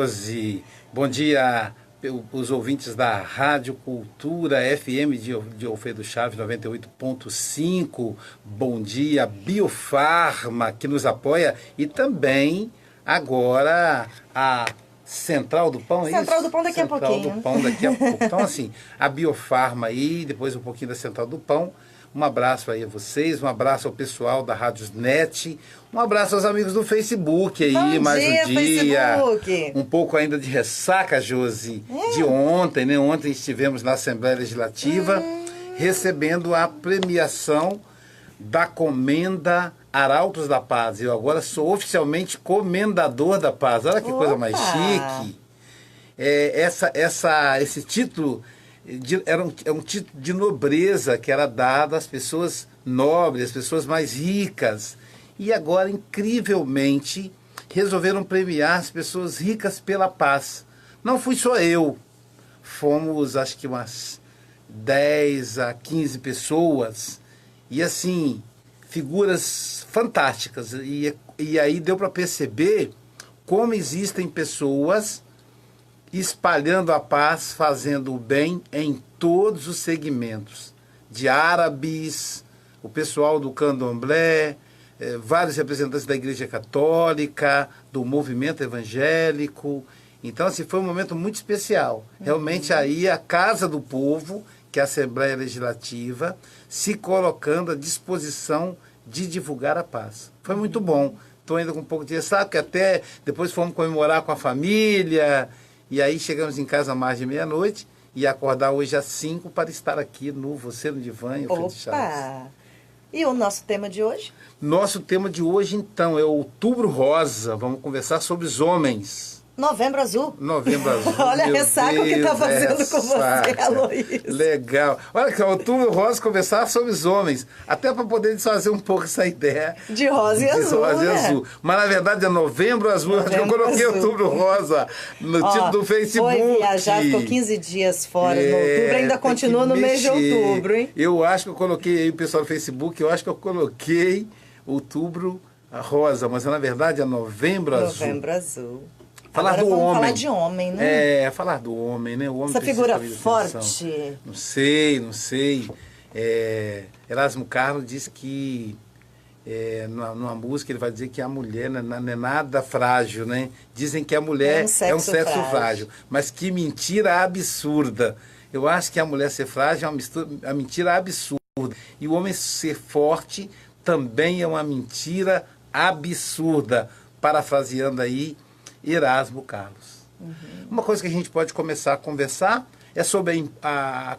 Josi. Bom dia, os ouvintes da Rádio Cultura FM de Alfredo Chaves 98,5. Bom dia, Biofarma, que nos apoia, e também agora a Central do Pão, é Central isso? do Pão daqui a pouquinho. Central do Pão daqui a pouco. Então, assim, a Biofarma aí, depois um pouquinho da Central do Pão. Um abraço aí a vocês, um abraço ao pessoal da Rádios Net, um abraço aos amigos do Facebook aí, Bom mais dia, um dia. Facebook. Um pouco ainda de ressaca, Josi, de ontem, né? Ontem estivemos na Assembleia Legislativa recebendo a premiação da Comenda Arautos da Paz. Eu agora sou oficialmente comendador da paz. Olha que coisa mais chique. Esse título é um título de nobreza que era dado às pessoas nobres, às pessoas mais ricas. E agora, incrivelmente, resolveram premiar as pessoas ricas pela paz. Não fui só eu. Fomos, acho que umas 10 a 15 pessoas. E assim, figuras fantásticas. E aí deu para perceber como existem pessoas espalhando a paz, fazendo o bem em todos os segmentos. De árabes, o pessoal do candomblé, vários representantes da Igreja Católica, do movimento evangélico. Então, assim, foi um momento muito especial. Realmente aí a Casa do Povo, que é a Assembleia Legislativa, se colocando à disposição de divulgar a paz. Foi muito bom. Estou ainda com um pouco de ressaca, porque até depois fomos comemorar com a família. E aí chegamos em casa mais de meia-noite e acordar hoje às 5 para estar aqui no Você no Divã e Alfredo Chaves. Opa! E o nosso tema de hoje? Nosso tema de hoje, então, é Outubro Rosa. Vamos conversar sobre os homens. Novembro Azul. Novembro Azul. Olha a meu ressaca Deus, que está fazendo com você, ressaca. Aloysio. Legal. Olha que Outubro Rosa, conversar sobre os homens. Até para poder desfazer um pouco essa ideia. De rosa e azul, rosa e né? azul. Mas na verdade é Novembro Azul. Acho que eu Novembro coloquei Azul. Outubro Rosa no título do Facebook. Foi viajar, ficou 15 dias fora no outubro, ainda tem continua que no mês de mexer. outubro, hein? Eu acho que eu coloquei aí o pessoal do Facebook, eu acho que eu coloquei Outubro Rosa, mas na verdade é Novembro Azul. Novembro Azul. Falar Agora do vamos homem. falar de homem, né? Falar do homem, né? O homem Essa precisa figura ter muita forte. atenção. Não sei. Erasmo Carlos diz que numa música ele vai dizer que a mulher não é nada frágil, né? Dizem que a mulher é um sexo frágil, mas que mentira absurda. Eu acho que a mulher ser frágil é uma mentira absurda. E o homem ser forte também é uma mentira absurda. Parafraseando aí Erasmo Carlos. Uma coisa que a gente pode começar a conversar é sobre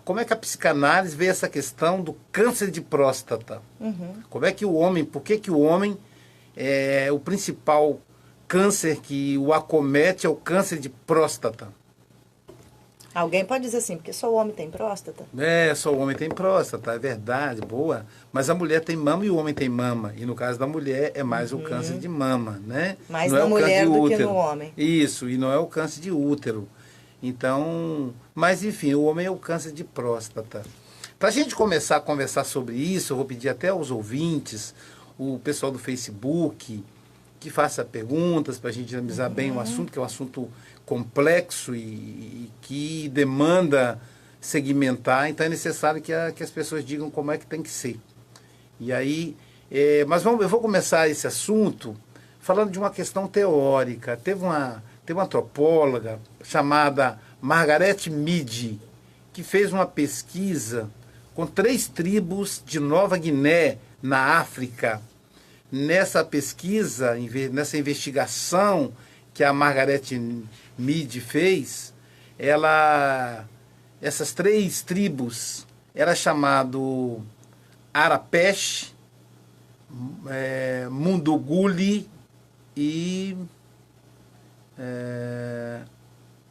como é que a psicanálise vê essa questão do câncer de próstata. Como é que por que o homem, o principal câncer que o acomete é o câncer de próstata? Alguém pode dizer assim, porque só o homem tem próstata? Só o homem tem próstata, é verdade, boa. Mas a mulher tem mama e o homem tem mama. E no caso da mulher é mais o câncer de mama, né? Mais não na é o mulher câncer de do que útero. no homem. Isso, e não é o câncer de útero. Então, mas enfim, o homem é o câncer de próstata. Para a gente começar a conversar sobre isso, eu vou pedir até aos ouvintes, o pessoal do Facebook, que faça perguntas para a gente analisar bem o assunto, que é um assunto complexo e que demanda segmentar, então é necessário que as pessoas digam como é que tem que ser. E aí, mas eu vou começar esse assunto falando de uma questão teórica. Teve uma antropóloga chamada Margaret Mead, que fez uma pesquisa com 3 tribos de Nova Guiné, na África. Nessa pesquisa, nessa investigação que a Margaret Mead fez, essas 3 tribos, era chamado Arapesh, Munduguli e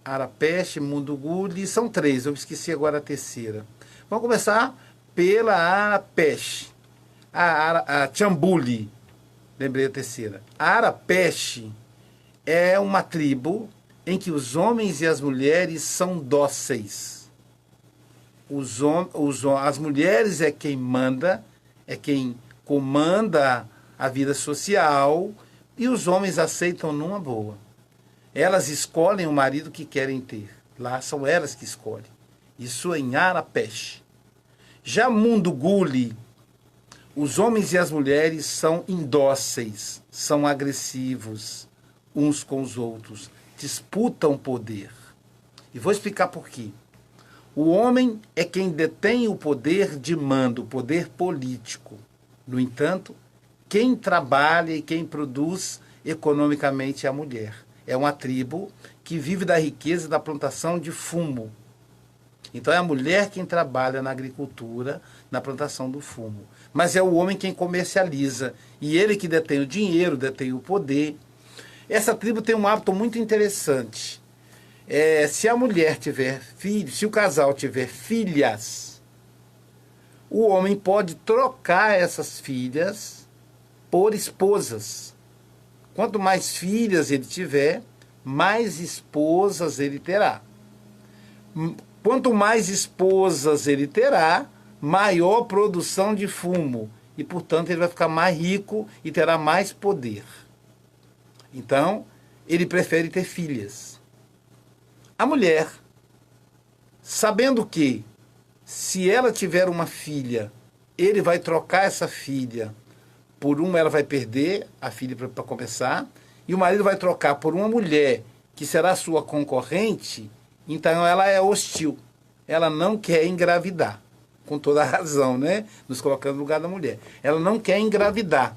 Arapesh, Munduguli, são 3, eu esqueci agora a terceira. Vamos começar pela Arapesh, a Chambuli, lembrei a terceira. A Arapesh é uma tribo em que os homens e as mulheres são dóceis. As mulheres é quem manda, é quem comanda a vida social, e os homens aceitam numa boa. Elas escolhem o marido que querem ter. Lá são elas que escolhem. Isso em Arapesh. Já Mundo Guli, os homens e as mulheres são indóceis, são agressivos uns com os outros, disputam poder. E vou explicar por quê. O homem é quem detém o poder de mando, o poder político. No entanto, quem trabalha e quem produz economicamente é a mulher. É uma tribo que vive da riqueza da plantação de fumo. Então é a mulher quem trabalha na agricultura, na plantação do fumo. Mas é o homem quem comercializa. E ele que detém o dinheiro, detém o poder. Essa tribo tem um hábito muito interessante. Se a mulher tiver filhos, se o casal tiver filhas, o homem pode trocar essas filhas por esposas. Quanto mais filhas ele tiver, mais esposas ele terá. Quanto mais esposas ele terá, maior produção de fumo. E, portanto, ele vai ficar mais rico e terá mais poder. Então, ele prefere ter filhas. A mulher, sabendo que, se ela tiver uma filha, ele vai trocar essa filha por uma, ela vai perder a filha para começar, e o marido vai trocar por uma mulher que será sua concorrente, então ela é hostil. Ela não quer engravidar, com toda a razão, né? Nos colocando no lugar da mulher. Ela não quer engravidar.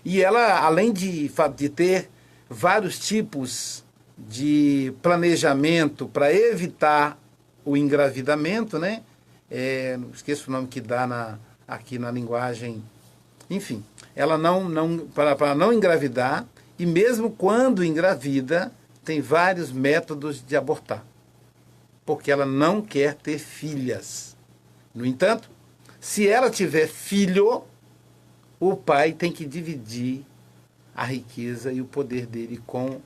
E ela, além de ter vários tipos de planejamento para evitar o engravidamento, né? Esqueço o nome que dá aqui na linguagem. Enfim, ela para não engravidar, e mesmo quando engravida, tem vários métodos de abortar, porque ela não quer ter filhas. No entanto, se ela tiver filho, o pai tem que dividir a riqueza e o poder dele com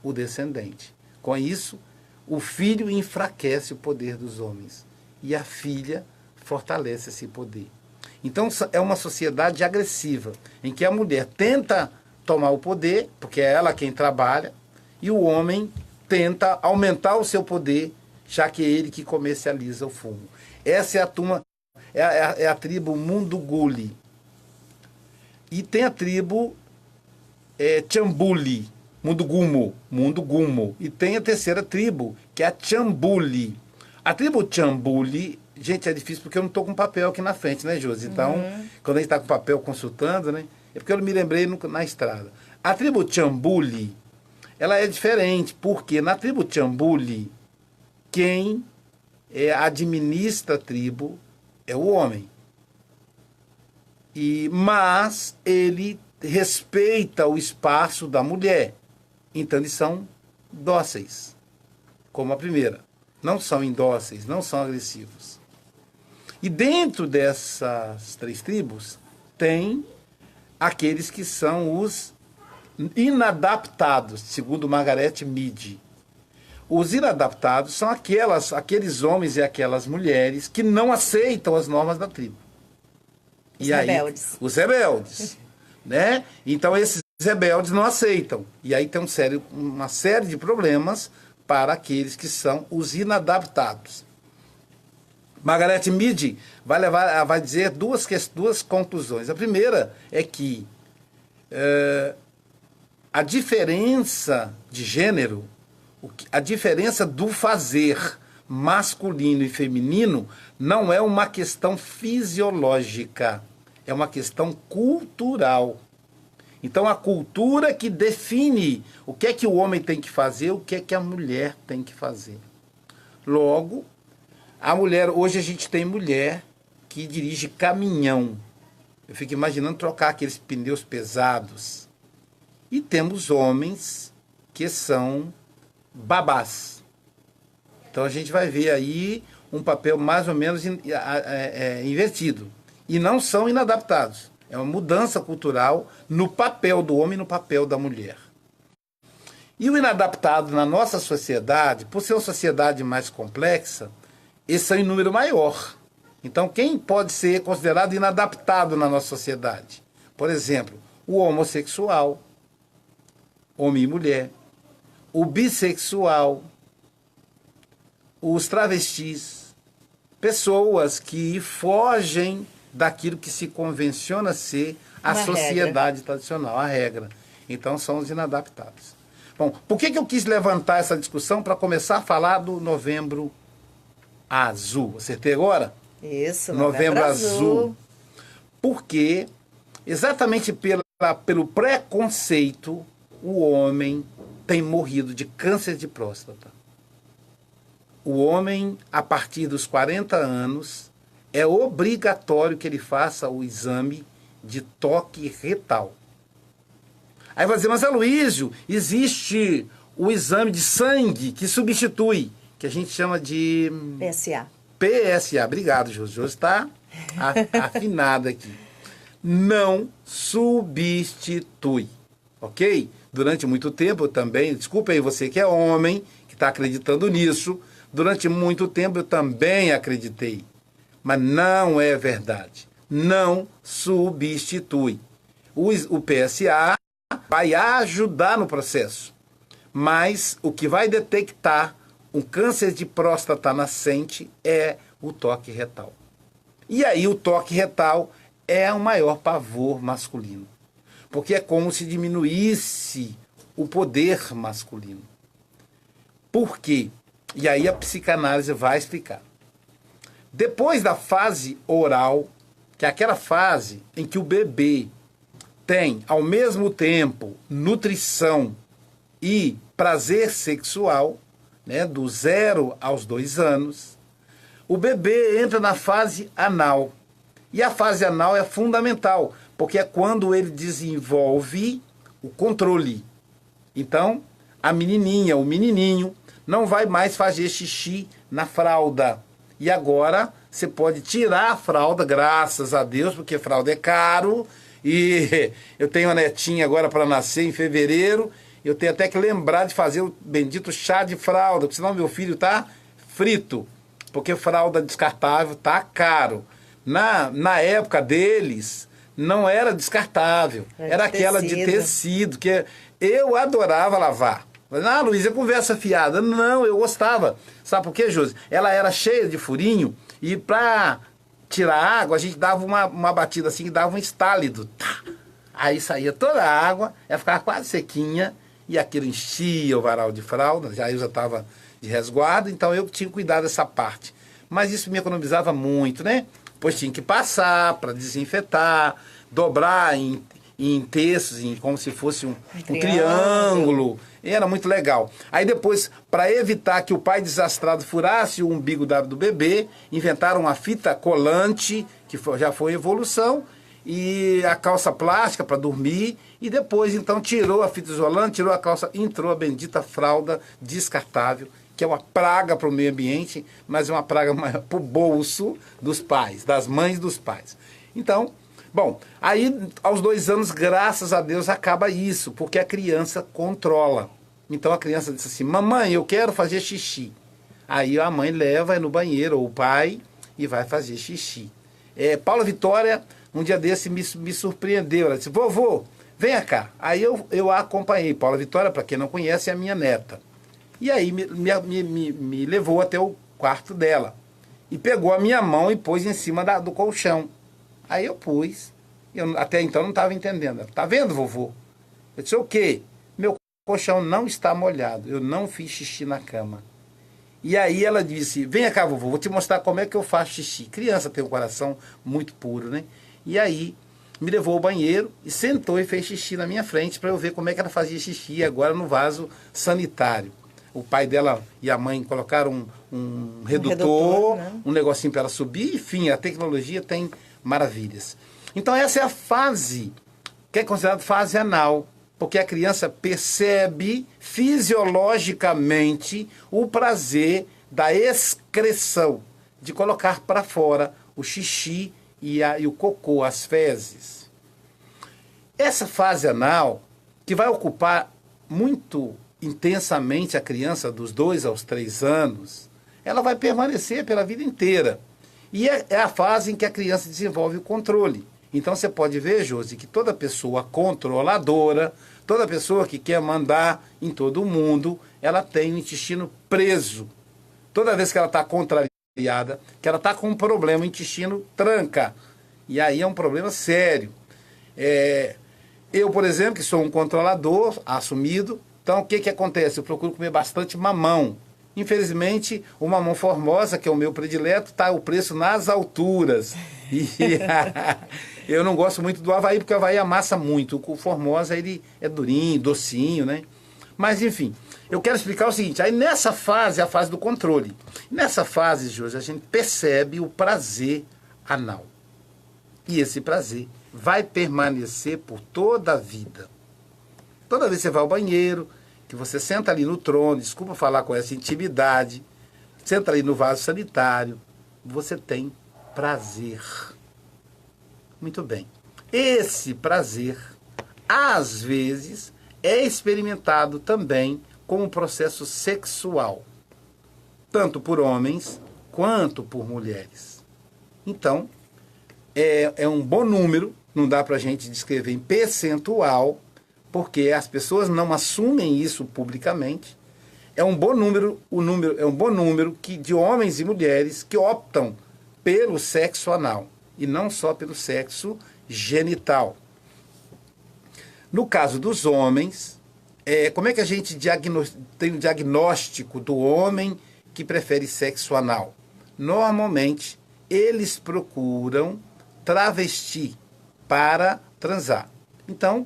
o descendente. Com isso, o filho enfraquece o poder dos homens e a filha fortalece esse poder. Então, é uma sociedade agressiva, em que a mulher tenta tomar o poder, porque é ela quem trabalha, e o homem tenta aumentar o seu poder, já que é ele que comercializa o fumo. Essa é a turma, é a tribo Mundo Guli. E tem a tribo Chambuli, Mundo Gumo. E tem a terceira tribo, que é a Chambuli. A tribo Chambuli, gente, é difícil porque eu não estou com papel aqui na frente, né, Josi? Então, quando a gente está com papel consultando, né, é porque eu me lembrei na estrada. A tribo Chambuli, ela é diferente, porque na tribo Chambuli, quem administra a tribo é o homem. Mas ele respeita o espaço da mulher. Então eles são dóceis, como a primeira. Não são indóceis, não são agressivos. E dentro dessas três tribos, tem aqueles que são os inadaptados, segundo Margaret Mead. Os inadaptados são aqueles homens e aquelas mulheres que não aceitam as normas da tribo. Os rebeldes. Os rebeldes. Né? Então, esses rebeldes não aceitam. E aí tem uma série de problemas para aqueles que são os inadaptados. Margaret Mead vai dizer duas conclusões. A primeira é que a diferença de gênero, a diferença do fazer masculino e feminino não é uma questão fisiológica, é uma questão cultural. Então, a cultura que define o que é que o homem tem que fazer, o que é que a mulher tem que fazer. Logo, a mulher, hoje a gente tem mulher que dirige caminhão. Eu fico imaginando trocar aqueles pneus pesados. E temos homens que são babás. Então a gente vai ver aí um papel mais ou menos invertido. E não são inadaptados. É uma mudança cultural no papel do homem e no papel da mulher. E o inadaptado na nossa sociedade, por ser uma sociedade mais complexa, esse é em número maior. Então, quem pode ser considerado inadaptado na nossa sociedade? Por exemplo, o homossexual, homem e mulher, o bissexual, os travestis, pessoas que fogem daquilo que se convenciona ser a Uma sociedade tradicional, a regra. Então, são os inadaptados. Bom, por que eu quis levantar essa discussão para começar a falar do Novembro Azul? Acertei agora? Isso, Novembro Azul. Porque, exatamente pelo preconceito, o homem tem morrido de câncer de próstata. O homem, a partir dos 40 anos, é obrigatório que ele faça o exame de toque retal. Aí vai dizer, mas Aloysio, existe o exame de sangue que substitui, que a gente chama de... PSA. PSA. Obrigado, Josi. Josi está afinado aqui. Não substitui, ok? Durante muito tempo eu também, desculpa aí você que é homem, que está acreditando nisso, durante muito tempo eu também acreditei. Mas não é verdade. Não substitui. O PSA vai ajudar no processo, mas o que vai detectar um câncer de próstata nascente é o toque retal. E aí o toque retal é o maior pavor masculino, porque é como se diminuísse o poder masculino. Por quê? E aí a psicanálise vai explicar. Depois da fase oral, que é aquela fase em que o bebê tem, ao mesmo tempo, nutrição e prazer sexual, né, do 0 aos 2 anos, o bebê entra na fase anal. E a fase anal é fundamental, porque é quando ele desenvolve o controle. Então, a menininha, o menininho, não vai mais fazer xixi na fralda. E agora você pode tirar a fralda, graças a Deus, porque fralda é caro. E eu tenho uma netinha agora para nascer em fevereiro. Eu tenho até que lembrar de fazer o bendito chá de fralda, porque senão meu filho tá frito. Porque fralda descartável tá caro. Na época deles, não era descartável. Era aquela de tecido, que eu adorava lavar. Ah, Luísa, conversa fiada. Não, eu gostava. Sabe por quê, Josi? Ela era cheia de furinho e para tirar a água, a gente dava uma batida assim, dava um estálido. Tá. Aí saía toda a água, ela ficava quase sequinha e aquilo enchia o varal de fralda. Já eu já estava de resguardo, então eu tinha que cuidar dessa parte. Mas isso me economizava muito, né? Pois tinha que passar para desinfetar, dobrar em terços, como se fosse um triângulo. Era muito legal. Aí depois, para evitar que o pai desastrado furasse o umbigo do bebê, inventaram uma fita colante, que já foi evolução, e a calça plástica para dormir, e depois então tirou a fita isolante, tirou a calça, entrou a bendita fralda descartável, que é uma praga para o meio ambiente, mas é uma praga para o bolso dos pais, das mães dos pais. Então, bom, aí aos 2 anos, graças a Deus, acaba isso, porque a criança controla. Então a criança diz assim, mamãe, eu quero fazer xixi. Aí a mãe leva no banheiro, ou o pai, e vai fazer xixi. Paula Vitória, um dia desse, me surpreendeu. Ela disse, vovô, venha cá. Aí eu a acompanhei. Paula Vitória, para quem não conhece, é a minha neta. E aí me levou até o quarto dela. E pegou a minha mão e pôs em cima do colchão. Aí eu pus. Eu até então não estava entendendo. Tá vendo, vovô? Eu disse, o quê? Meu colchão não está molhado. Eu não fiz xixi na cama. E aí ela disse, venha cá, vovô, vou te mostrar como é que eu faço xixi. Criança tem um coração muito puro, né? E aí me levou ao banheiro e sentou e fez xixi na minha frente para eu ver como é que ela fazia xixi agora no vaso sanitário. O pai dela e a mãe colocaram um redutor, né? Um negocinho para ela subir. Enfim, a tecnologia tem maravilhas. Então essa é a fase que é considerada fase anal, porque a criança percebe fisiologicamente o prazer da excreção, de colocar para fora o xixi e o cocô, as fezes. Essa fase anal, que vai ocupar muito intensamente a criança dos 2 aos 3 anos, ela vai permanecer pela vida inteira. E é a fase em que a criança desenvolve o controle. Então você pode ver, Josi, que toda pessoa controladora, toda pessoa que quer mandar em todo mundo, ela tem o intestino preso. Toda vez que ela está contrariada, que ela está com um problema, o intestino tranca. E aí é um problema sério. Eu, por exemplo, que sou um controlador assumido, então o que acontece? Eu procuro comer bastante mamão. Infelizmente, o mamão Formosa, que é o meu predileto, está o preço nas alturas. E eu não gosto muito do Avaí, porque o Avaí amassa muito. O Formosa, ele é durinho, docinho, né? Mas, enfim, eu quero explicar o seguinte. Aí, nessa fase, é a fase do controle. Nessa fase, Jorge, a gente percebe o prazer anal. E esse prazer vai permanecer por toda a vida. Toda vez que você vai ao banheiro, que você senta ali no trono, desculpa falar com essa intimidade, senta ali no vaso sanitário, você tem prazer. Muito bem. Esse prazer, às vezes, é experimentado também como processo sexual, tanto por homens quanto por mulheres. Então, é um bom número, não dá para a gente descrever em percentual, porque as pessoas não assumem isso publicamente. É um bom número, é um bom número de homens e mulheres que optam pelo sexo anal e não só pelo sexo genital. No caso dos homens, como é que a gente tem o diagnóstico do homem que prefere sexo anal? Normalmente, eles procuram travesti para transar. Então,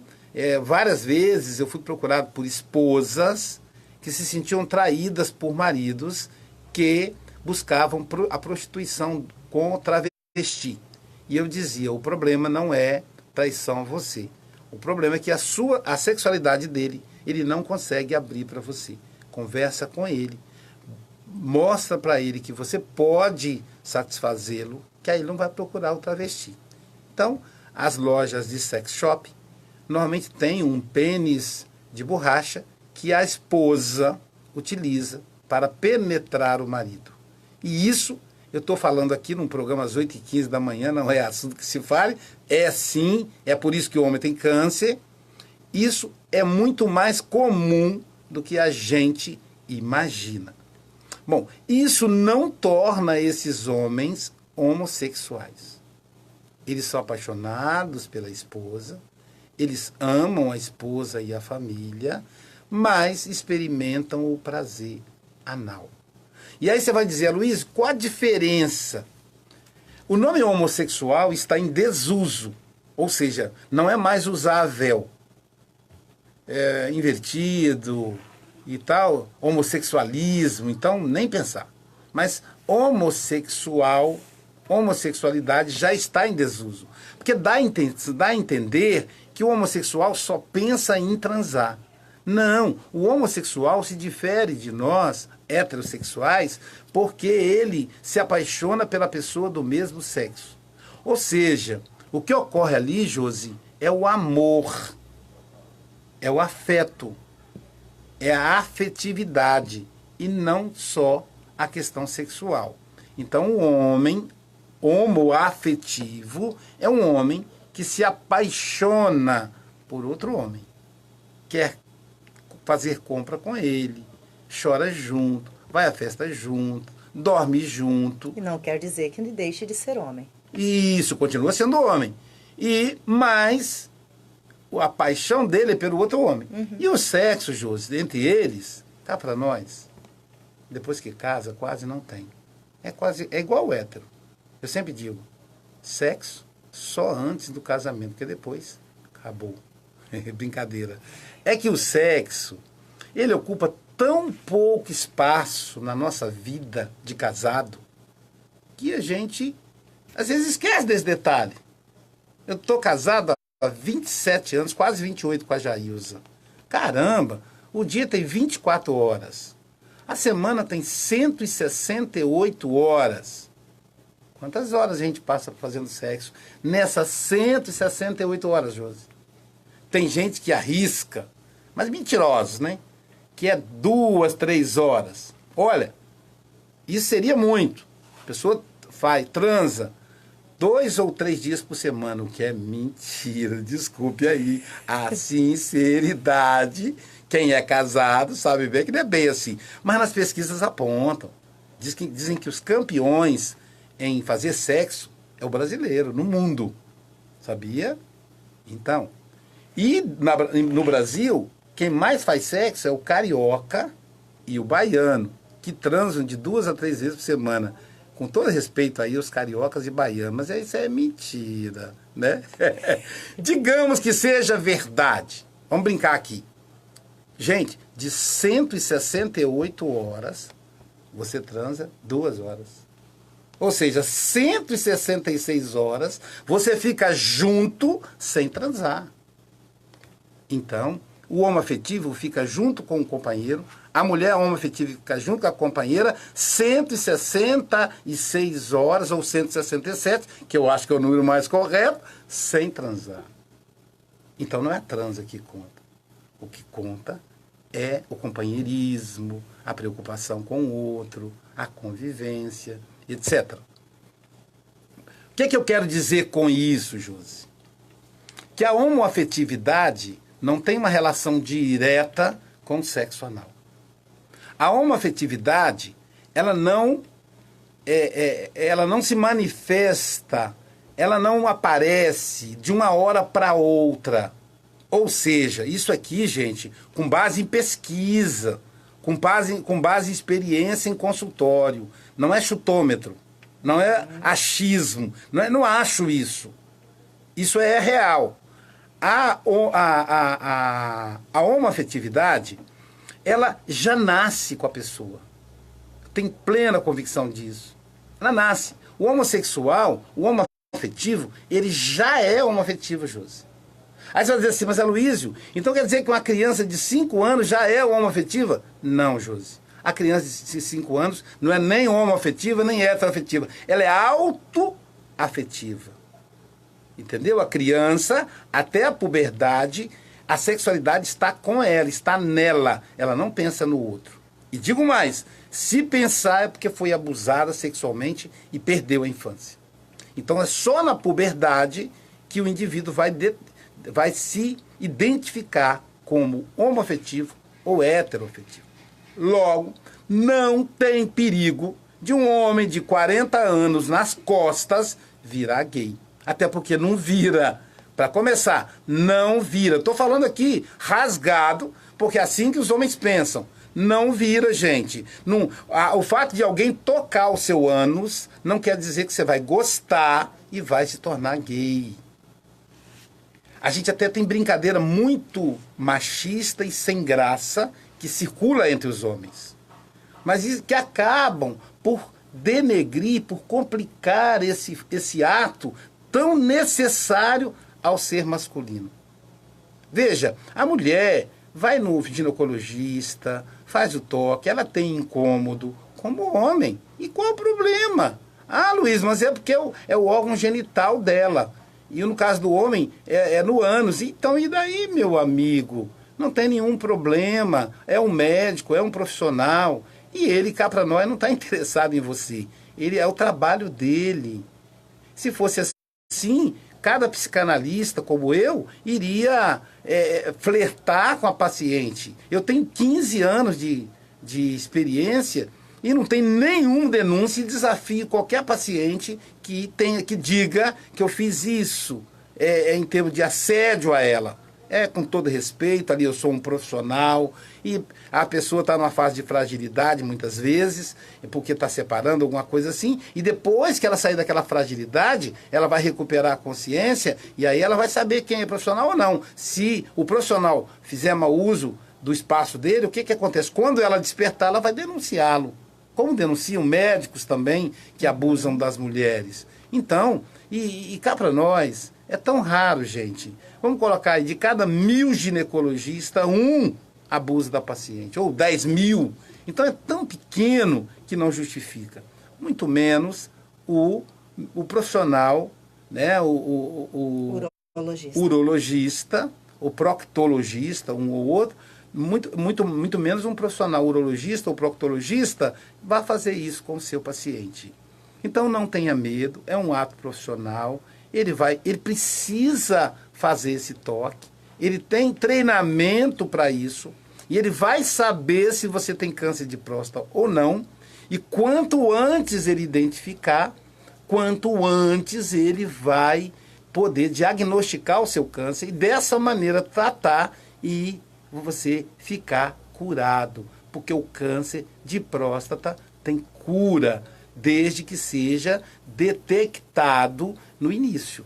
várias vezes eu fui procurado por esposas que se sentiam traídas por maridos que buscavam a prostituição com travesti. E eu dizia, o problema não é traição a você. O problema é que a sexualidade dele, ele não consegue abrir para você. Conversa com ele, mostra para ele que você pode satisfazê-lo, que aí ele não vai procurar o travesti. Então, as lojas de sex shop normalmente têm um pênis de borracha que a esposa utiliza para penetrar o marido. E isso, eu estou falando aqui num programa às 8h15 da manhã, não é assunto que se fale, sim, é por isso que o homem tem câncer. Isso é muito mais comum do que a gente imagina. Bom, isso não torna esses homens homossexuais. Eles são apaixonados pela esposa, eles amam a esposa e a família, mas experimentam o prazer anal. E aí você vai dizer, Luiz, qual a diferença? O nome homossexual está em desuso, ou seja, não é mais usável. Invertido e tal, homossexualismo, então nem pensar. Mas homossexualidade já está em desuso. Porque dá a entender que o homossexual só pensa em transar. Não, o homossexual se difere de nós, heterossexuais, porque ele se apaixona pela pessoa do mesmo sexo. Ou seja, o que ocorre ali, Josi, é o amor, é o afeto, é a afetividade e não só a questão sexual. Então, o homem homoafetivo é um homem que se apaixona por outro homem, quer fazer compra com ele, chora junto, vai à festa junto, dorme junto. E não quer dizer que ele deixe de ser homem. Isso, continua sendo homem. Mas a paixão dele é pelo outro homem. Uhum. E o sexo, Josi, entre eles, cá para nós, depois que casa, quase não tem. É igual o hétero. Eu sempre digo, sexo só antes do casamento, porque depois acabou. Brincadeira. É que o sexo, ele ocupa tão pouco espaço na nossa vida de casado, que a gente, às vezes, esquece desse detalhe. Eu estou casado há 27 anos, quase 28 com a Jailza. Caramba, o dia tem 24 horas. A semana tem 168 horas. Quantas horas a gente passa fazendo sexo nessas 168 horas, Josi? Tem gente que arrisca, mas mentirosos, né? Que é 2, 3 horas. Olha, isso seria muito. A pessoa transa 2 ou 3 dias por semana, o que é mentira. Desculpe aí a sinceridade Quem é casado sabe bem que não é bem assim. Mas nas pesquisas apontam. Dizem que os campeões em fazer sexo é o brasileiro, no mundo. Sabia? Então. E no Brasil, quem mais faz sexo é o carioca e o baiano, que transam de 2 a 3 vezes por semana. Com todo respeito aí aos cariocas e baianos, mas isso é mentira, né? Digamos que seja verdade. Vamos brincar aqui. Gente, de 168 horas, você transa 2 horas. Ou seja, 166 horas, você fica junto sem transar. Então, o homoafetivo fica junto com o companheiro, a mulher homoafetiva fica junto com a companheira 166 horas, ou 167, que eu acho que é o número mais correto, sem transar. Então, não é a transa que conta. O que conta é o companheirismo, a preocupação com o outro, a convivência, etc. O que é que eu quero dizer com isso, Josi? Que a homoafetividade não tem uma relação direta com o sexo anal. A homoafetividade, ela não se manifesta, ela não aparece de uma hora para outra. Ou seja, isso aqui, gente, com base em pesquisa, com base em experiência em consultório, não é chutômetro, não é achismo, não acho isso. Isso é real. A homoafetividade, ela já nasce com a pessoa. Tem plena convicção disso. Ela nasce. O homossexual, o homoafetivo, ele já é homoafetivo, Josi. Aí você vai dizer assim, mas Aloysio, então quer dizer que uma criança de 5 anos já é homoafetiva? Não, Josi. A criança de 5 anos não é nem homoafetiva, nem heteroafetiva. Ela é autoafetiva. Entendeu? A criança, até a puberdade, a sexualidade está com ela, está nela. Ela não pensa no outro. E digo mais, se pensar é porque foi abusada sexualmente e perdeu a infância. Então é só na puberdade que o indivíduo vai se identificar como homoafetivo ou heteroafetivo. Logo, não tem perigo de um homem de 40 anos nas costas virar gay. Até porque não vira. Para começar, não vira. Estou falando aqui rasgado, porque é assim que os homens pensam. Não vira, gente. Não, o fato de alguém tocar o seu ânus não quer dizer que você vai gostar e vai se tornar gay. A gente até tem brincadeira muito machista e sem graça que circula entre os homens. Mas que acabam por denegrir, por complicar esse ato tão necessário ao ser masculino. Veja, a mulher vai no ginecologista, faz o toque, ela tem incômodo, como homem. E qual o problema? Ah, Luiz, mas é porque é o órgão genital dela. E no caso do homem, é no ânus. Então, e daí, meu amigo? Não tem nenhum problema. É um médico, é um profissional. E ele, cá para nós, não está interessado em você. Ele é o trabalho dele. Se fosse assim, cada psicanalista, como eu, iria flertar com a paciente. Eu tenho 15 anos de experiência e não tem nenhum denúncia e desafio qualquer paciente que diga que eu fiz isso em termos de assédio a ela. Com todo respeito, ali eu sou um profissional e a pessoa está numa fase de fragilidade muitas vezes, porque está separando alguma coisa assim, e depois que ela sair daquela fragilidade, ela vai recuperar a consciência e aí ela vai saber quem é profissional ou não. Se o profissional fizer mau uso do espaço dele, o que acontece? Quando ela despertar, ela vai denunciá-lo. Como denunciam médicos também que abusam das mulheres. Então, e cá para nós, é tão raro, gente. Vamos colocar aí, de cada 1.000 ginecologistas, 1 abusa da paciente, ou 10.000. Então é tão pequeno que não justifica. Muito menos o profissional, né, o urologista, o proctologista, um ou outro, muito menos um profissional urologista ou proctologista vai fazer isso com o seu paciente. Então não tenha medo, é um ato profissional, ele precisa fazer esse toque, ele tem treinamento para isso, E ele vai saber se você tem câncer de próstata ou não. E quanto antes ele identificar, quanto antes ele vai poder diagnosticar o seu câncer e dessa maneira tratar e você ficar curado. Porque o câncer de próstata tem cura, desde que seja detectado no início.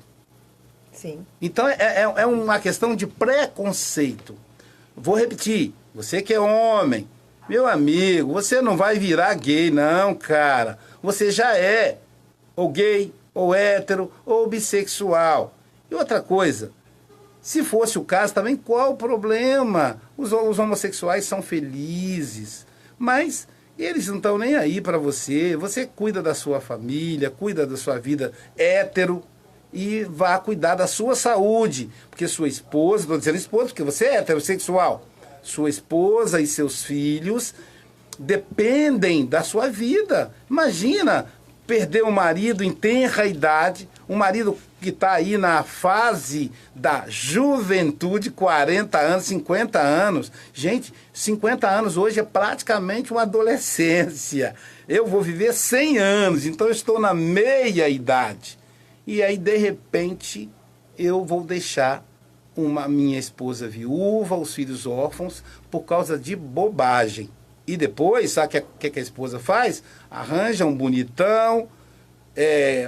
Sim. Então é uma questão de preconceito. Vou repetir, você que é homem, meu amigo, você não vai virar gay, não, cara. Você já é ou gay, ou hétero, ou bissexual. E outra coisa, se fosse o caso também, qual o problema? Os homossexuais são felizes, mas eles não estão nem aí para você. Você cuida da sua família, cuida da sua vida hétero e vá cuidar da sua saúde. Porque sua esposa, estou dizendo esposa porque você é heterossexual, sua esposa e seus filhos dependem da sua vida. Imagina perder um marido em tenra idade, um marido que está aí na fase da juventude, 40 anos, 50 anos. Gente, 50 anos hoje é praticamente uma adolescência. Eu vou viver 100 anos, então eu estou na meia idade. E aí, de repente, eu vou deixar minha esposa viúva, os filhos órfãos, por causa de bobagem. E depois, sabe o que a esposa faz? Arranja um bonitão,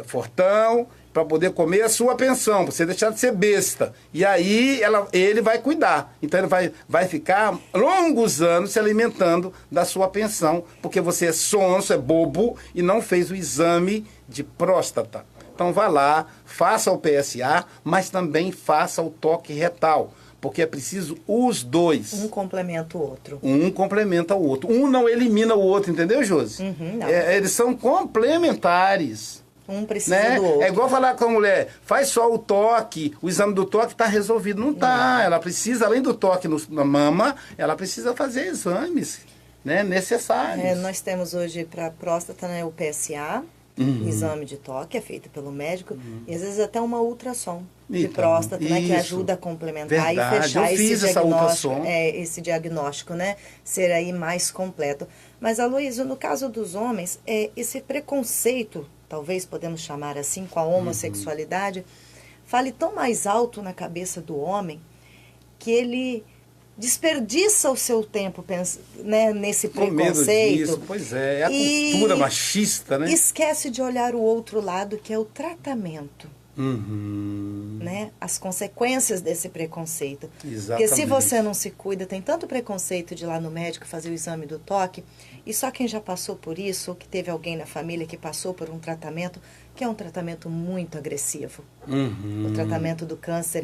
fortão, para poder comer a sua pensão, para você deixar de ser besta. E aí ele vai cuidar. Então ele vai ficar longos anos se alimentando da sua pensão, porque você é sonso, é bobo e não fez o exame de próstata. Então vá lá, faça o PSA, mas também faça o toque retal. Porque é preciso os dois. Um complementa o outro. Um complementa o outro. Um não elimina o outro, entendeu, Josi? Não. Eles são complementares. Um precisa Né? do outro. É igual falar com a mulher, faz só o toque, o exame do toque está resolvido. Não está. Ela precisa, além do toque na mama, ela precisa fazer exames, né, necessários. Nós temos hoje para próstata, né, o PSA, exame de toque, é feito pelo médico, e às vezes até uma ultrassom de Então, próstata, né, que isso. ajuda a complementar Verdade, e fechar eu fiz essa ultrassom. esse diagnóstico, né, ser aí mais completo. Mas, Aloysio, no caso dos homens, esse preconceito, talvez podemos chamar assim, com a homossexualidade, fale tão mais alto na cabeça do homem que ele desperdiça o seu tempo né, nesse preconceito. Disso, pois é a cultura machista, né? Esquece de olhar o outro lado, que é o tratamento. Né? As consequências desse preconceito. Exatamente. Porque se você não se cuida, tem tanto preconceito de ir lá no médico fazer o exame do toque, e só quem já passou por isso, ou que teve alguém na família que passou por um tratamento, que é um tratamento muito agressivo. O tratamento do câncer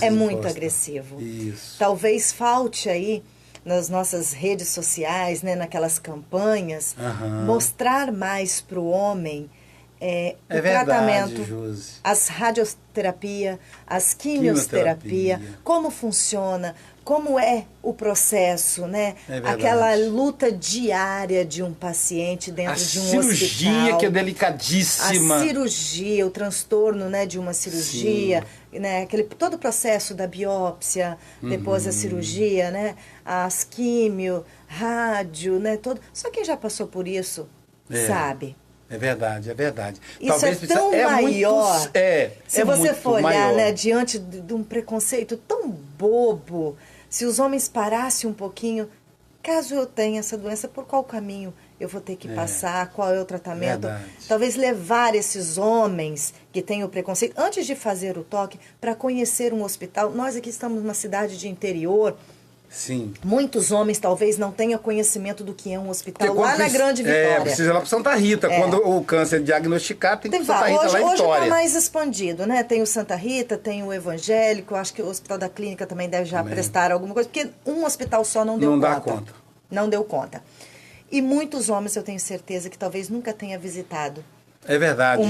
é muito agressivo. Isso. Talvez falte aí nas nossas redes sociais, né, naquelas campanhas, mostrar mais para o homem o tratamento, Josi. as radioterapia, as quimioterapia, como funciona, como é o processo, né? Aquela luta diária de um paciente dentro de um hospital. A cirurgia que é delicadíssima. A cirurgia, o transtorno, né, de uma cirurgia, né, todo o processo da biópsia, depois a cirurgia, né, as químio, rádio, né, só quem já passou por isso sabe. É verdade, é verdade. Isso talvez é tão maior. Se você for olhar, maior, né, diante de um preconceito tão bobo, se os homens parassem um pouquinho, caso eu tenha essa doença, por qual caminho eu vou ter que passar, qual é o tratamento? Verdade. Talvez levar esses homens que têm o preconceito, antes de fazer o toque, para conhecer um hospital. Nós aqui estamos numa cidade de interior. Sim. Muitos homens talvez não tenham conhecimento do que é um hospital lá na Grande Vitória. Precisa ir lá para Santa Rita. Quando o câncer é diagnosticado, tem que ir para Santa Rita, lá em Vitória. Hoje está mais expandido, né? Tem o Santa Rita, tem o Evangélico, acho que o Hospital da Clínica também deve já prestar alguma coisa, porque um hospital só não deu conta. Não dá conta. Não deu conta. E muitos homens, eu tenho certeza, que talvez nunca tenha visitado. É verdade.